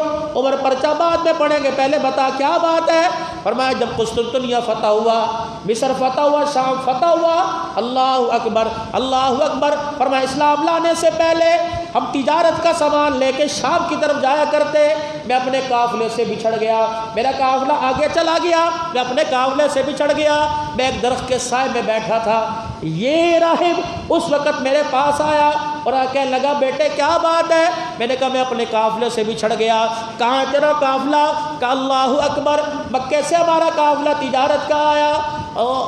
عمر پرچہ بعد میں پڑھیں گے، پہلے بتا کیا بات ہے؟ فرمایا جب قسطنطنیہ فتح ہوا، مصر فتح ہوا، شام فتح ہوا، اللہ اکبر اللہ اکبر، فرمایا اسلام لانے سے پہلے ہم تجارت کا سامان لے کے شام کی طرف جایا کرتے، میں اپنے قافلے سے بچھڑ گیا، میرا قافلہ آگے چلا گیا، میں اپنے قافلے سے بچھڑ گیا، میں ایک درخت کے سائے میں بیٹھا تھا، یہ راہب اس وقت میرے پاس آیا اور کہنے لگا بیٹے کیا بات ہے؟ میں نے کہا میں اپنے قافلے سے بچھڑ گیا۔ کہاں تیرا قافلہ؟ کہا اللہ اکبر، مکے سے ہمارا قافلہ تجارت کا آیا۔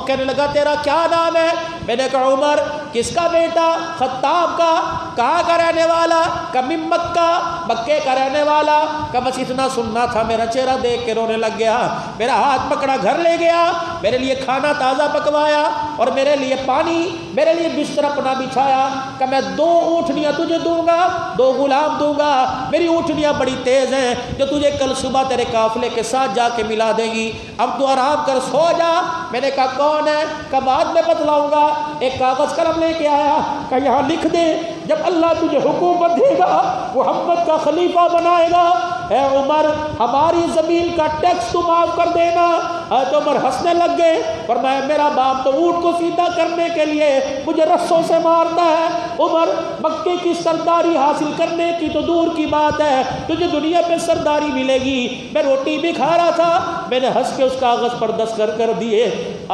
کہنے لگا تیرا کیا نام ہے؟ میں نے کہا عمر۔ کس کا بیٹا؟ خطاب کا۔ کہاں کا رہنے والا؟ کمی مکہ، مکے کا رہنے والا۔ کہ بس اتنا سننا تھا، میرا چہرہ دیکھ کے رونے لگ گیا، میرا ہاتھ پکڑا، گھر لے گیا، میرے لیے کھانا تازہ پکوایا اور میرے لیے پانی، میرے لیے بستر اپنا بچھایا کہ میں 2 اونٹنیاں تجھے دوں گا، 2 غلام دوں گا، میری اونٹنیاں بڑی تیز ہیں جو تجھے کل صبح تیرے قافلے کے ساتھ جا کے ملا دے گی، اب تو آرام کر، سو جا۔ میں نے کہا کون ہے؟ کہ بعد میں بتلاؤں گا۔ ایک کاغذ قلم لے کے آیا کہ یہاں لکھ دے، جب اللہ تجھے حکومت دے گا، محمد کا خلیفہ بنائے گا، اے عمر ہماری زمین کا ٹیکس تو معاف کر دینا۔ حضرت عمر ہنسنے لگ گئے، فرمایا میرا باپ تو اونٹ کو سیدھا کرنے کے لیے مجھے رسوں سے مارتا ہے، عمر مکے کی سرداری حاصل کرنے کی تو دور کی بات ہے، تجھے دنیا پہ سرداری ملے گی۔ میں روٹی بھی کھا رہا تھا، میں نے ہنس کے اس کاغذ پر دستخط کر دیے۔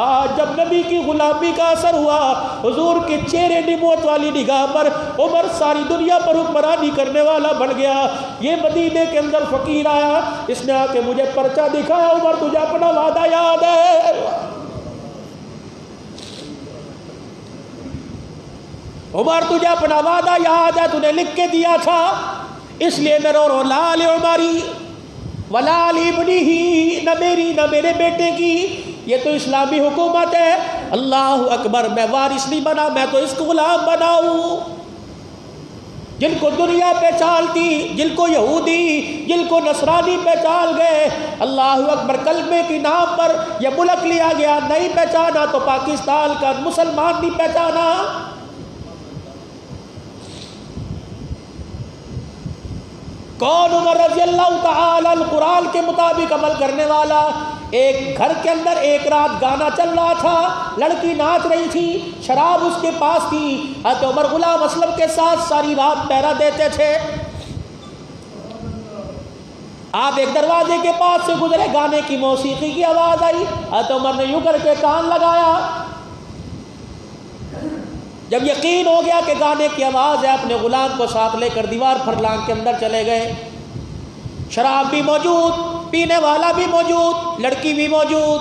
آج جب نبی کی غلامی کا اثر ہوا، حضور کے چہرے نبوت والی نگاہ پر عمر ساری دنیا پر حکمرانی کرنے والا بن گیا۔ یہ مدینے کے اندر فقیر آیا، اس نے آ کے مجھے پرچہ دکھایا، عمر تجھے اپنا وعدہ یاد ہے؟ عمر تجھے اپنا وعدہ یاد ہے؟ تو نے لکھ کے دیا تھا، اس لیے میں رو رو لال عمری ولال ابنی ہی، نہ میری نہ میرے بیٹے کی۔ یہ تو اسلامی حکومت ہے، اللہ اکبر۔ میں وارث نہیں بنا، میں تو اس کو غلام بنا ہوں۔ جن کو دنیا پہچانتی، جن کو یہودی، جن کو نصرانی پہچان گئے، اللہ اکبر، کلمے کی نام پر یہ ملک لیا گیا، نہیں پہچانا تو پاکستان کا مسلمان نہیں پہچانا۔ کون؟ عمر رضی اللہ تعالی عنہ، قرآن کے مطابق عمل کرنے والا۔ ایک گھر کے اندر ایک رات گانا چل رہا تھا، لڑکی ناچ رہی تھی، شراب اس کے پاس تھی، حضرت عمر غلام اسلم کے ساتھ ساری رات پہرا دیتے تھے۔ آپ ایک دروازے کے پاس سے گزرے، گانے کی موسیقی کی آواز آئی، حضرت عمر نے یوں کر کے کان لگایا۔ جب یقین ہو گیا کہ گانے کی آواز ہے، اپنے غلام کو ساتھ لے کر دیوار پھرلانگ کے اندر چلے گئے۔ شراب بھی موجود، پینے والا بھی موجود، لڑکی بھی موجود۔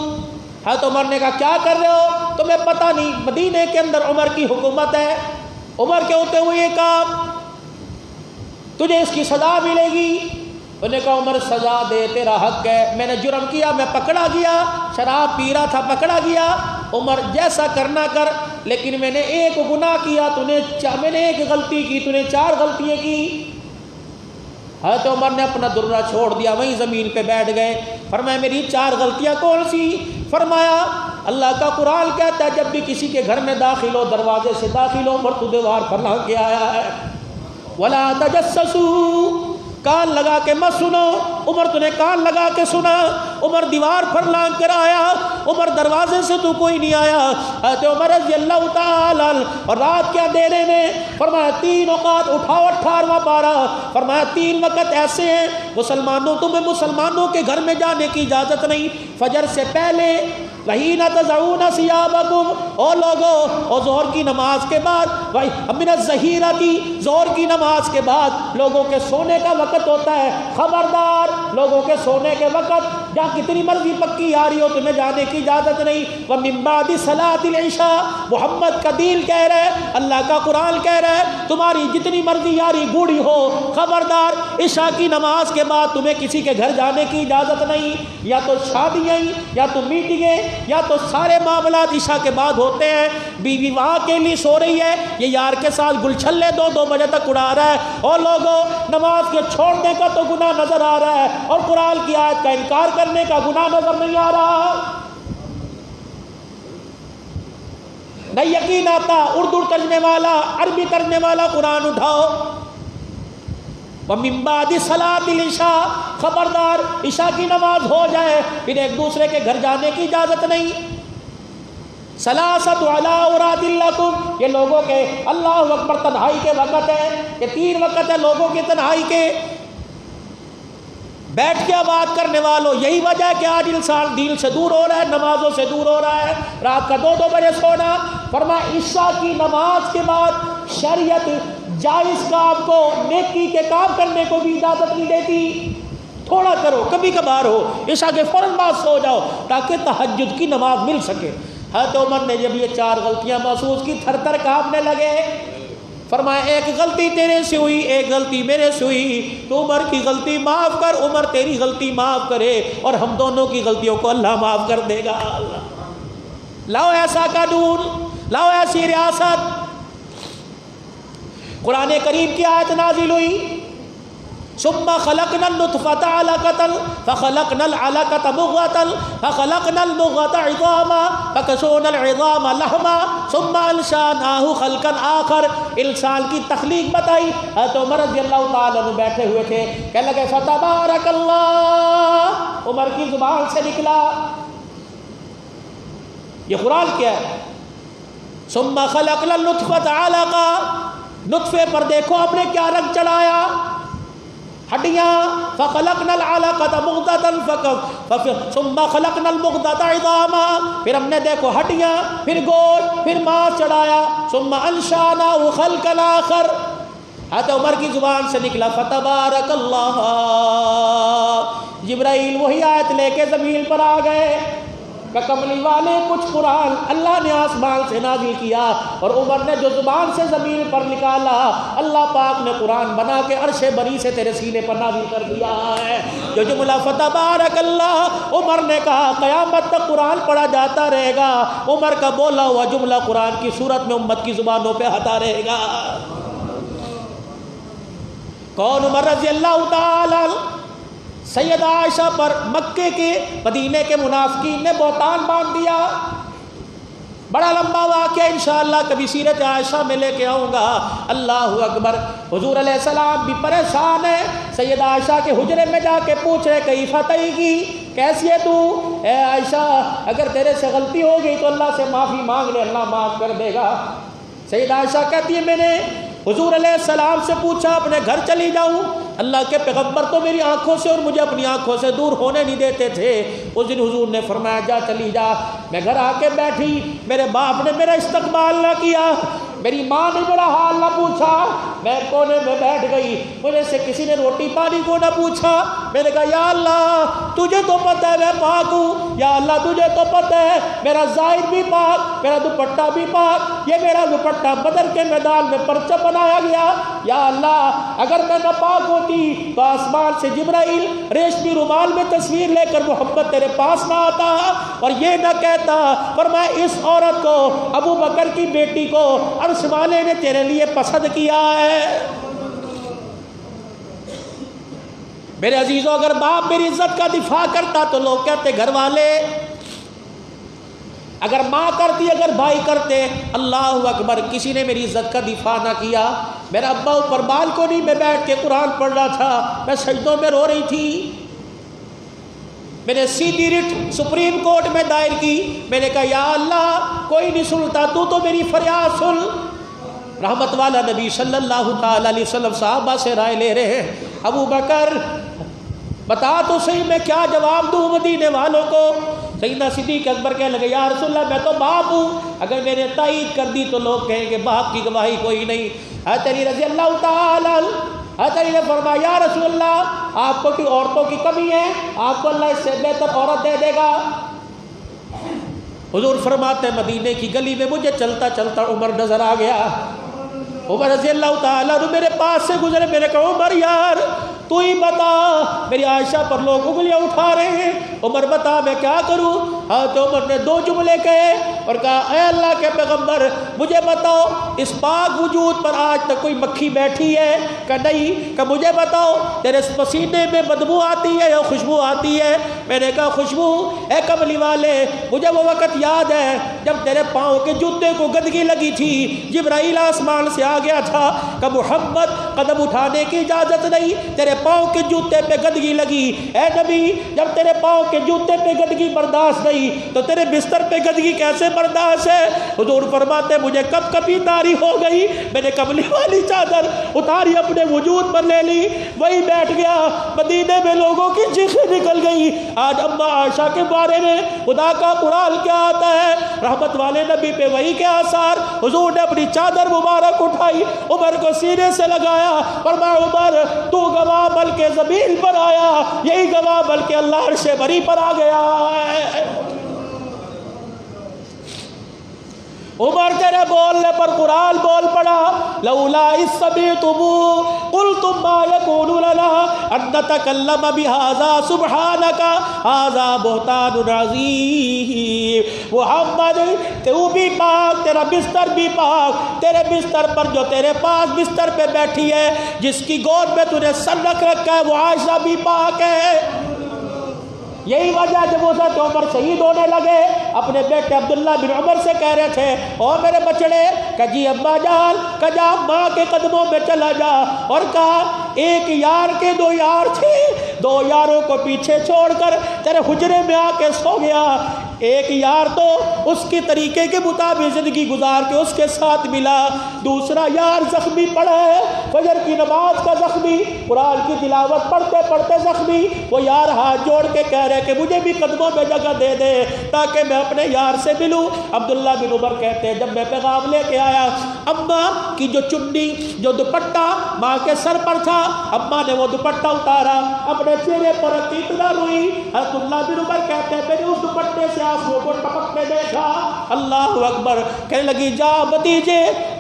حضرت عمر نے کہا کیا کر رہے ہو؟ تمہیں پتہ نہیں مدینے کے اندر عمر کی حکومت ہے، عمر کے ہوتے ہوئے یہ کام، تجھے اس کی سزا ملے گی۔ انہوں نے کہا عمر سزا دے، تیرا حق ہے، میں نے جرم کیا، میں پکڑا گیا، شراب پی رہا تھا، پکڑا گیا۔ عمر جیسا کرنا کر، لیکن میں نے ایک گناہ کیا، میں نے ایک غلطی کی، تو نے 4 غلطیاں کی۔ حضرت عمر نے اپنا درہ چھوڑ دیا، وہیں زمین پہ بیٹھ گئے۔ فرمایا میری 4 غلطیاں کون سی؟ فرمایا اللہ کا قرآن کہتا ہے جب بھی کسی کے گھر میں داخل ہو، دروازے سے داخل ہو، عمر تو دیوار پر لگ کے آیا ہے۔ وَلَا تَجَسَّسُوا، کان لگا کے مت سنو۔ عمر تو نے کان لگا کے سنا، عمر دیوار پر لانگ کر آیا، عمر دروازے سے تو کوئی نہیں آیا۔ حضرت عمر رضی اللہ تعالی عنہ، اور رات کے اندھیرے میں فرمایا 3 اوقات اٹھاؤ، 18واں پارہ، فرمایا 3 وقت ایسے ہیں مسلمانوں، تمہیں مسلمانوں کے گھر میں جانے کی اجازت نہیں، فجر سے پہلے، وَحِينَ تَضَعُونَ ثِيَابَكُمْ، او لوگو، اور ظہر کی نماز کے بعد، مِنَ الظَّهِيرَةِ، ظہر کی نماز کے بعد لوگوں کے سونے کا وقت ہوتا ہے، خبردار لوگوں کے سونے کے وقت جہاں کتنی مرضی پکی آ رہی ہو تمہیں جانے کی اجازت نہیں۔ وَمِن بَعْدِ صَلَاةِ الْعِشَاءِ، محمد کا دین کہہ رہا ہے، اللہ کا قرآن کہہ رہا ہے تمہاری جتنی مرضی یاری گوڑی ہو، خبردار عشاء کی نماز کے بعد تمہیں کسی کے گھر جانے کی اجازت نہیں۔ یا تو شادیاں، یا تو میٹنگیں، یا تو سارے معاملات عشاء کے بعد ہوتے ہیں۔ بیوی وہاں کے لیے سو رہی ہے، یہ یار کے ساتھ گلچھلے 2 بجے تک اڑا رہا ہے، اور لوگوں نماز کے چھوڑنے کا تو گناہ نظر آ رہا ہے، اور قرآن کی آیت کا انکار کرنے کا گناہ نظر نہیں آ رہا۔ نہیں یقین آتا، اردو ترجمے والا، عربی ترجمے والا قرآن اٹھاؤ۔ وَمِن بَعْدِ صَلَاةِ الْعِشَاءِ، خبردار عشاء کی نماز ہو جائے پھر ایک دوسرے کے گھر جانے کی اجازت نہیں۔ ثلاثۃ علی اوراد لکم، یہ لوگوں کے اللہ اکبر تنہائی کے وقت ہے، یہ 3 وقت ہے لوگوں کی تنہائی کے۔ بیٹھ کے بات کرنے والوں، یہی وجہ ہے کہ آج انسان دین سے دور ہو رہا ہے، نمازوں سے دور ہو رہا ہے، رات کا 2 بجے سونا۔ فرمایا عشاء کی نماز کے بعد شریعت جائز کام کو، نیکی کے کام کرنے کو بھی اجازت نہیں دیتی۔ تھوڑا کرو، کبھی کبھار ہو، عشاء کے فوراً بعد سو جاؤ تاکہ تہجد کی نماز مل سکے۔ حضرت عمر نے جب یہ 4 غلطیاں محسوس کی، تھر تھر کانپنے لگے۔ فرمایا ایک غلطی تیرے سے ہوئی، ایک غلطی میرے سے ہوئی، تو عمر کی غلطی معاف کر، عمر تیری غلطی معاف کرے، اور ہم دونوں کی غلطیوں کو اللہ معاف کر دے گا۔ لاؤ ایسا قانون، لاؤ ایسی ریاست۔ قرآن کریم کی آیت نازل ہوئی، ثم خلقنا النطفة علقة فخلقنا العلقة مضغة فخلقنا المضغة عظاما فكسونا العظام لحما ثم انشأناه خلقا آخر۔ انسان کی تخلیق بتائی۔ حضرت عمر رضی اللہ تعالیٰ عنہ بیٹھے ہوئے تھے، کہنے لگے فتبارک اللہ، عمر کی زبان سے نکلا، یہ قرآن کیا ہے؟ ثم خلقنا النطفة علقة، نطفے پر دیکھو ہم نے کیا رنگ چڑھایا، ہڈیاں، فخلقنا العلقة مضغة ثم خلقنا المضغة عظاما، پھر ہم نے دیکھو ہڈیاں، پھر گوشت، پھر ماس چڑھایا، ثم انشأناه خلقا آخر۔ حضرت عمر کی زبان سے نکلا فتبارک اللہ۔ جبرائیل وہی آیت لے کے زمین پر آ گئے کہ کملی والے کچھ قرآن اللہ نے آسمان سے نازل کیا، اور عمر نے جو زبان سے زمین پر نکالا، اللہ پاک نے قرآن بنا کے عرش بری سے تیرے سینے پر نازل کر دیا ہے۔ جو جملہ فتبارک اللہ عمر نے کہا قیامت تک قرآن پڑھا جاتا رہے گا، عمر کا بولا ہوا جملہ قرآن کی صورت میں امت کی زبانوں پہ آتا رہے گا۔ کون؟ عمر رضی اللہ تعالی۔ سیدہ عائشہ پر مکے کے مدینے کے منافقین نے بہتان باندھ دیا، بڑا لمبا واقعہ انشاءاللہ کبھی سیرت عائشہ میں لے کے آؤں گا۔ اللہ اکبر۔ حضور علیہ السلام بھی پریشان ہے، سیدہ عائشہ کے حجرے میں جا کے پوچھ رہے کیف تیگی، کیسی ہے تو؟ اے عائشہ اگر تیرے سے غلطی ہو گئی تو اللہ سے معافی مانگ لے، اللہ معاف کر دے گا۔ سیدہ عائشہ کہتی ہے میں نے حضور علیہ السلام سے پوچھا اپنے گھر چلی جاؤں، اللہ کے پیغمبر تو میری آنکھوں سے اور مجھے اپنی آنکھوں سے دور ہونے نہیں دیتے تھے۔ اس دن حضور نے فرمایا جا چلی جا۔ میں گھر آ کے بیٹھی، میرے باپ نے میرا استقبال نہ کیا، میری ماں نے میرا حال نہ پوچھا، میں کونے میں بیٹھ گئی، مجھے سے کسی نے روٹی پانی کو نہ پوچھا۔ میں نے کہا یا اللہ تجھے تو پتہ ہے میں پاک ہوں، یا اللہ تجھے تو پتہ ہے میرا ظاہر بھی پاک، میرا دوپٹہ بھی پاک، یہ میرا دوپٹہ بدر کے میدان میں پرچم بنایا گیا، یا اللہ اگر میں نہ پاک ہوتی تو آسمان سے جبرائیل ریشمی رومال میں تصویر لے کر محمد تیرے پاس نہ آتا اور یہ نہ کہتا فرمایا اس عورت کو، ابو بکر کی بیٹی کو عرش والے نے تیرے لیے پسند کیا ہے۔ میرے عزیزوں اگر باپ میری عزت کا دفاع کرتا تو لوگ کہتے گھر والے، اگر ماں کرتی، اگر بھائی کرتے، اللہ اکبر کسی نے میری عزت کا دفاع نہ کیا۔ میرا ابا اوپر بالکنی میں بیٹھ کے قرآن پڑھ رہا تھا، میں سجدوں میں رو رہی تھی، میں نے سیدھی رٹ سپریم کورٹ میں دائر کی، میں نے کہا یا اللہ کوئی نہیں سنتا، تو میری فریاد سن۔ رحمت والا نبی صلی اللہ تعالی علیہ وسلم صحابہ سے رائے لے رہے ہیں، ابو بکر بتا تو صحیح میں کیا جواب دوں مدینے والوں کو؟ سیدنا صدیق اکبر کہنے لگے یا رسول اللہ میں تو باپ ہوں، اگر میں نے تائید کر دی تو لوگ کہیں گے باپ کی گواہی کوئی نہیں۔ حضرت علی رضی اللہ تعالی، حضرت علی نے فرمایا یا رسول اللہ آپ کو کوئی عورتوں کی کمی ہے، آپ کو اللہ اس سے بہتر عورت دے دے گا۔ حضور فرماتے ہیں مدینے کی گلی میں مجھے چلتا چلتا عمر نظر آ گیا، عمر رضی اللہ تعالیٰ میرے پاس سے گزرے، میں نے کہا عمر یار تو ہی بتا، میری عائشہ پر لوگ انگلیاں اٹھا رہے ہیں، عمر بتا میں کیا کروں؟ حضرت عمر نے دو جملے کہے اور کہا اے اللہ کے پیغمبر مجھے بتاؤ اس پاک وجود پر آج تک کوئی مکھی بیٹھی ہے کہ نہیں؟ کہ مجھے بتاؤ تیرے پسینے میں بدبو آتی ہے یا خوشبو آتی ہے؟ میں نے کہا خوشبو۔ اے کملی والے مجھے وہ وقت یاد ہے جب تیرے پاؤں کے جوتے کو گندگی لگی تھی، جبرائیل آسمان سے آ گیا تھا کہ محمد قدم اٹھانے کی اجازت نہیں، تیرے پاؤں کے جوتے پہ گندگی لگی۔ اے نبی جب تیرے پاؤں کے جوتے پہ گندگی برداشت نہیں تو تیرے بستر پہ گندگی کیسے برداشت ہے؟ حضور فرماتے مجھے کب کبھی تاری ہو گئی، میں نے کملی والی چادر اتاری اپنے وجود پر لے لی، وہی بیٹھ گیا، مدینے میں لوگوں کی چیخیں نکل گئی۔ آج اماں عائشہ کے بارے میں خدا کا قرآن کیا آتا ہے، رحمت والے نبی پہ وہی کے آثار۔ حضور نے اپنی چادر مبارک اٹھائی، عمر کو سینے سے لگایا، فرمایا عمر تو گواہ بلکہ زمین پر آیا، یہی گواہ بلکہ اللہ عرش بری پر آ گیا ہے۔ عمر تیرے بولنے پر قرآن بول پڑا، لولا اذ سمعتم قلتم ما یکون لنا ان نتکلم بہذا سبحانک ھذا بہتان عظیم۔ محمد تو بھی پاک، تیرا بستر بھی پاک، تیرے بستر پر جو تیرے پاس بستر پہ بیٹھی ہے، جس کی گود میں تو نے سر رکھ رکھا ہے، وہ عائشہ بھی پاک ہے۔ یہی وجہ جب حضرت عمر شہید ہونے لگے، اپنے بیٹے عبداللہ بن عمر سے کہہ رہے تھے، او میرے بچڑے، کہ جی ابا جان، کہ جا ماں کے قدموں میں چلا جا، اور کہا ایک یار کے دو یار تھے، دو یاروں کو پیچھے چھوڑ کر تیرے حجرے میں آ کے سو گیا، ایک یار تو اس کی طریقے کے مطابق زندگی گزار کے اس کے ساتھ ملا، دوسرا یار زخمی پڑا ہے، فجر کی نماز کا زخمی، قرآن کی تلاوت پڑھتے پڑھتے زخمی، وہ یار ہاتھ جوڑ کے کہہ رہے کہ مجھے بھی قدموں میں جگہ دے دے تاکہ میں اپنے یار سے ملوں۔ عبداللہ بن عمر کہتے ہیں جب میں پیغام لے کے آیا، اماں کی جو چنی، جو دوپٹہ ماں کے سر پر تھا، اماں نے وہ دوپٹہ اتارا، اپنے چہرے پر اتنا روئی۔ عبداللہ بن عمر کہتے ہیں میں نے اس دوپٹے سے آنسوؤں کو ٹپکتے دیکھا۔ اللہ اکبر، کہنے لگی جا بھتیجے،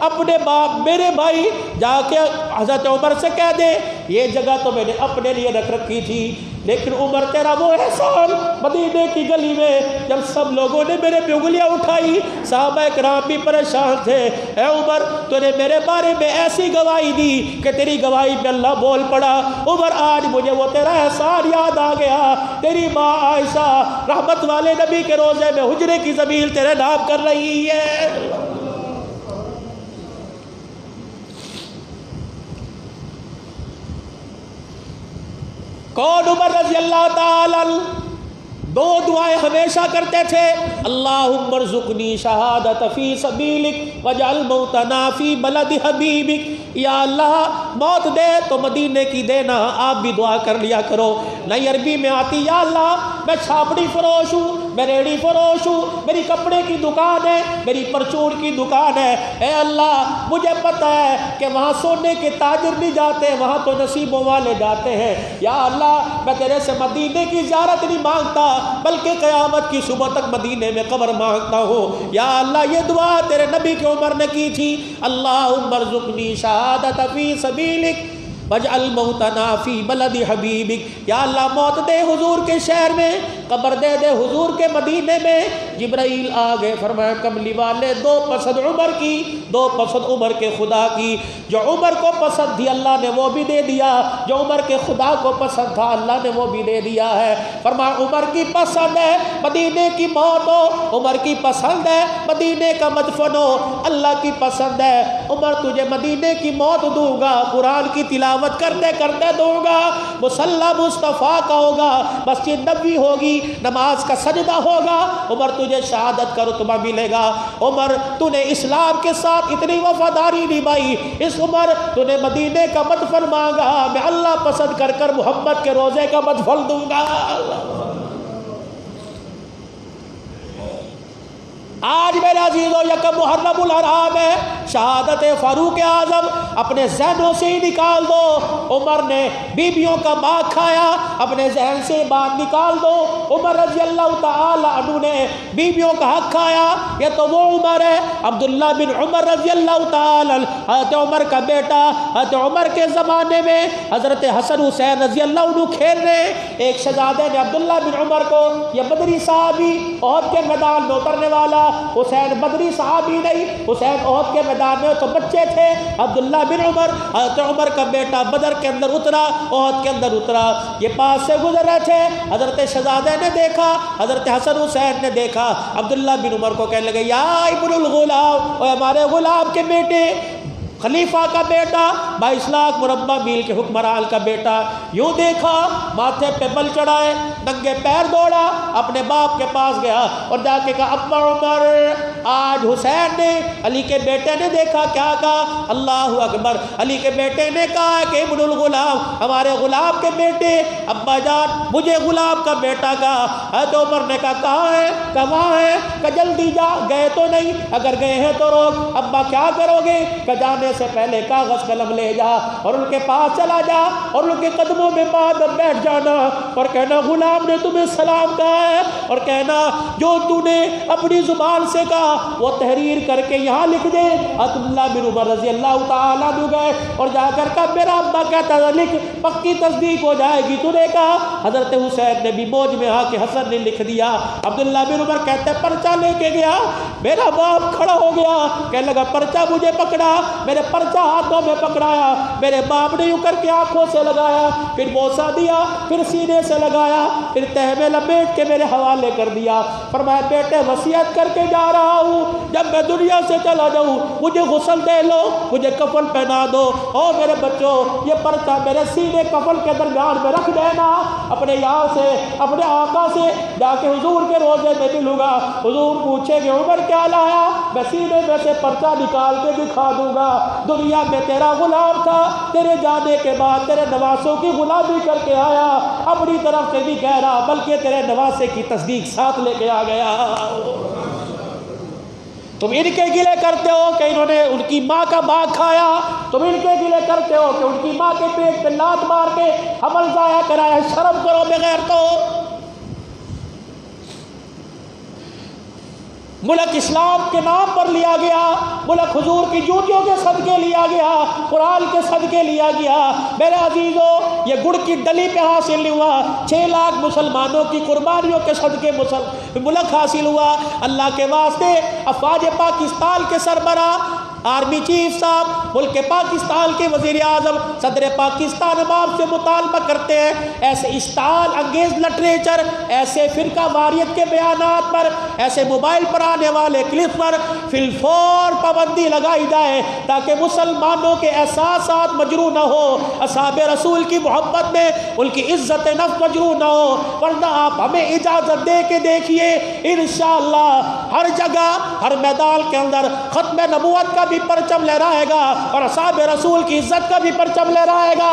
اپنے باپ میرے بھائی، جا کے حضرت عمر سے کہہ دے یہ جگہ تو میں نے اپنے لیے رکھ رکھی تھی، لیکن عمر تیرا وہ احسان مدینے کی گلی میں جب سب لوگوں نے میرے پہ انگلیاں اٹھائی، صحابہ کرام بھی پریشان تھے، اے عمر تو نے میرے بارے میں ایسی گواہی دی کہ تیری گواہی پہ اللہ بول پڑا۔ عمر آج مجھے وہ تیرا احسان یاد آ گیا، تیری ماں عائشہ رحمت والے نبی کے روزے میں حجرے کی زمین تیرے نام کر رہی ہے۔ کون عمر رضی اللہ تعالی دو دعائیں ہمیشہ کرتے تھے، اللہم ارزقنی شہادت فی سبیلک واجعل موتنا فی بلد حبیبک، یا اللہ موت دے تو مدینے کی دینا، آپ بھی دعا کر لیا کرو۔ نئی عربی میں آتی، یا اللہ میں چھاپڑی فروش ہوں، میں ریڑی فروش ہوں، میری کپڑے کی دکان ہے، میری پرچون کی دکان ہے، اے اللہ مجھے پتہ ہے کہ وہاں سونے کے تاجر نہیں جاتے، وہاں تو نصیبوں والے جاتے ہیں، یا اللہ میں تیرے سے مدینے کی زیارت نہیں مانگتا بلکہ قیامت کی صبح تک مدینے میں قبر مانگتا ہوں۔ یا اللہ یہ دعا تیرے نبی کی عمر نے کی تھی، اللہم ارزقنی شہادت فی سبیلک واجعل موتنا فی بلد حبیبک، یا اللہ موت دے حضور کے شہر میں، قبر دے دے حضور کے مدینے میں۔ جبرائیل آگے فرمایا کملی والے دو پسند عمر کی، دو پسند عمر کے خدا کی، جو عمر کو پسند تھی اللہ نے وہ بھی دے دیا، جو عمر کے خدا کو پسند تھا اللہ نے وہ بھی دے دیا ہے۔ فرمایا عمر کی پسند ہے مدینے کی موت ہو، عمر کی پسند ہے مدینے کا مدفن ہو، اللہ کی پسند ہے عمر تجھے مدینے کی موت دوں گا، قرآن کی تلاوت کرتے کرتے دوں گا، مصلی مصطفیٰ کا ہوگا، مسجد نبوی ہوگی، نماز کا سجدہ ہوگا، عمر تجھے شہادت کا رتبہ ملے گا۔ عمر تو نے اسلام کے ساتھ اتنی وفاداری نبھائی، اس عمر تو نے مدینے کا مدفن مانگا، میں اللہ پسند کر کر محمد کے روزے کا مدفن دوں گا۔ آج میرے عزیزو یکم محرم الحرام ہے، شہادت فاروق اعظم اپنے ذہنوں سے ہی نکال دو۔ عمر نے بیویوں کا ماں کھایا، اپنے ذہن سے بات نکال دو۔ عمر رضی اللہ تعالی عنہ نے بیویوں کا حق کھایا، یہ تو وہ عمر ہے عبداللہ بن عمر رضی اللہ تعالی عنہ، حضرت عمر کا بیٹا۔ حضرت عمر کے زمانے میں حضرت حسن حسین رضی اللہ عنہ کھیل رہے، ایک شہزادے نے عبداللہ بن عمر کو، یہ بدری صحابی احد کے میدان میں اترنے والا، حسین بدری صحابی نہیں، حسین احد کے میدان میں تو بچے تھے، عبداللہ بن عمر حضرت عمر کا بیٹا بدر کے اندر اترا، احد کے اندر اترا، یہ پاس سے گزر رہے تھے، حضرت شہزادے نے دیکھا، حضرت حسن حسین نے دیکھا، عبداللہ بن عمر کو کہنے لگے یا ابن الغلام، اور ہمارے غلام کے بیٹے، خلیفہ کا بیٹا، 22 لاکھ مربع میل کے حکمران کا بیٹا، یوں دیکھا، ماتھے پہ بل چڑھائے، ننگے پیر دوڑا، اپنے باپ کے پاس گیا اور جا کے کہا ابا عمر، آج حسین نے، علی کے بیٹے نے دیکھا، کیا کہا؟ اللہ اکبر، علی کے بیٹے نے کہا کہ ابن الغلام، ہمارے غلام کے بیٹے، ابا جان مجھے غلام کا بیٹا کہا۔ حضرت عمر نے کہا کہاں ہے؟ کہاں ہے؟ کہ جلدی جا، گئے تو نہیں، اگر گئے ہیں تو روک۔ ابا کیا کرو گے؟ کہ جانے جانے سے پہلے کاغذ قلم لے جا اور ان کے پاس چلا جا اور ان کے قدموں میں بعد بیٹھ جانا اور کہنا غلام نے تمہیں سلام کہا ہے، اور کہنا جو تو نے اپنی زبان سے کہا وہ تحریر کر کے یہاں لکھ دے۔ عبداللہ بن عمر رضی اللہ تعالیٰ عنہ گئے اور جا کر کہا میرا ابا کہتا ہے لکھ، پکی تصدیق ہو جائے گی۔ تو نے کہا حضرت حسین نے بھی موج میں آ کے حسن نے لکھ دیا۔ عبداللہ بن عمر کہتے ہیں پرچہ لے کے گیا، میرا باپ کھڑا ہو گیا، کہنے لگا پرچہ مجھے پکڑا، میرے پرچہ ہاتھوں میں پکڑایا، میرے باپ نے یوں کر کے آنکھوں سے لگایا، پھر بوسہ دیا، پھر سینے سے لگایا، پھر تہ میں لپیٹ کے میرے حوالے کر دیا۔ فرمایا بیٹے وصیت کر کے جا رہا ہوں، جب میں دنیا سے چلا جاؤں مجھے غسل دے لو، مجھے کفن پہنا دو، اور میرے بچوں یہ پرچہ میرے سینے کفن کے درمیان میں رکھ دینا، اپنے یہاں سے اپنے آقا سے جا کے حضور کے روزے میں ملوں گا، حضور پوچھیں گے عمر کیا لایا، میں سینے میں سے پرچہ نکال کے دکھا دوں گا، دنیا میں تیرا غلام تھا، تیرے جانے کے بعد تیرے نواسوں کی غلامی کر کے آیا، اپنی طرف سے بھی کہہ رہا بلکہ تیرے نواسے کی تصدیق ساتھ لے کے آ گیا۔ تم ان کے گلے کرتے ہو کہ انہوں نے ان کی ماں کا باغ کھایا، تم ان کے گلے کرتے ہو کہ ان کی ماں کے پیٹ پہ لات مار کے حمل ضائع کرایا، شرم کرو بغیر تو۔ ملک اسلام کے نام پر لیا گیا، ملک حضور کی جوتیوں کے صدقے لیا گیا، قرآن کے صدقے لیا گیا۔ میرے عزیزو یہ گڑ کی ڈلی پہ حاصل نہیں ہوا، 6 لاکھ مسلمانوں کی قربانیوں کے صدقے ملک حاصل ہوا۔ اللہ کے واسطے افواج پاکستان کے سربراہ آرمی چیف صاحب، ملک پاکستان کے وزیر اعظم، صدر پاکستان اب آپ سے مطالبہ کرتے ہیں ایسے اشتعال انگیز لٹریچر، ایسے فرقہ واریت کے بیانات پر، ایسے موبائل پر آنے والے کلپ پر فی الفور پابندی لگائی جائے تاکہ مسلمانوں کے احساسات مجروح نہ ہو، اصحاب رسول کی محبت میں ان کی عزت نفس مجروح نہ ہو، ورنہ آپ ہمیں اجازت دے کے دیکھیے انشاءاللہ ہر جگہ ہر میدان کے اندر ختم نبوت کا بھی پرچم لہرائے گا اور اصحاب رسول کی عزت کا بھی پرچم لہرائے گا۔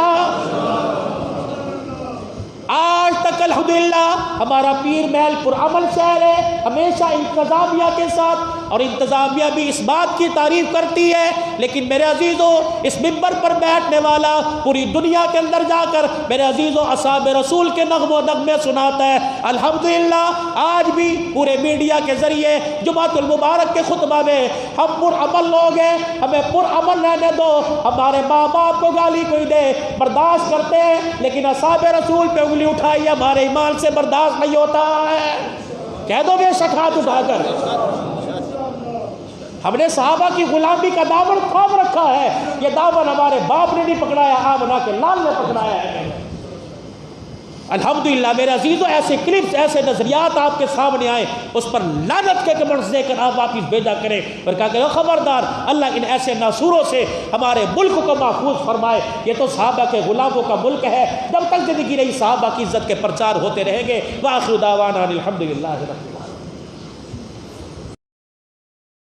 آج تک الحمدللہ ہمارا پیر محل پرامن شہر ہے، ہمیشہ انتظامیہ کے ساتھ، اور انتظامیہ بھی اس بات کی تعریف کرتی ہے، لیکن میرے عزیزوں اس منبر پر بیٹھنے والا پوری دنیا کے اندر جا کر میرے عزیزوں اصحاب رسول کے نغم و نغمے سناتا ہے۔ الحمدللہ آج بھی پورے میڈیا کے ذریعے جمعۃ المبارک کے خطبہ میں ہم پرامن لوگ ہیں، ہمیں پرامن رہنے دو، ہمارے ماں باپ کو گالی کوئی دے برداشت کرتے ہیں، لیکن اصحاب رسول پہ انگلی اٹھائی ہمارے ایمان سے برداشت نہیں ہوتا ہے۔ کہہ دو بے شک ہاتھ اٹھا کر، ہم نے صحابہ کی غلامی کا دامن تھام رکھا ہے، یہ دامن ہمارے باپ نے نہیں پکڑایا، آمنہ کے لال نے پکڑایا ہے۔ الحمدللہ میرے عزیزوں ایسے کلپس ایسے نظریات آپ کے سامنے آئے، اس پر لعنت کے کمنٹس دے کر آپ واپس بھیجا کریں اور کہا کہ خبردار اللہ ان ایسے ناسوروں سے ہمارے ملک کو محفوظ فرمائے۔ یہ تو صحابہ کے غلاموں کا ملک ہے، جب تک زندگی رہی صحابہ کی عزت کے پرچار ہوتے رہیں گے۔ وآخر دعوانا الحمدللہ رب العالمین۔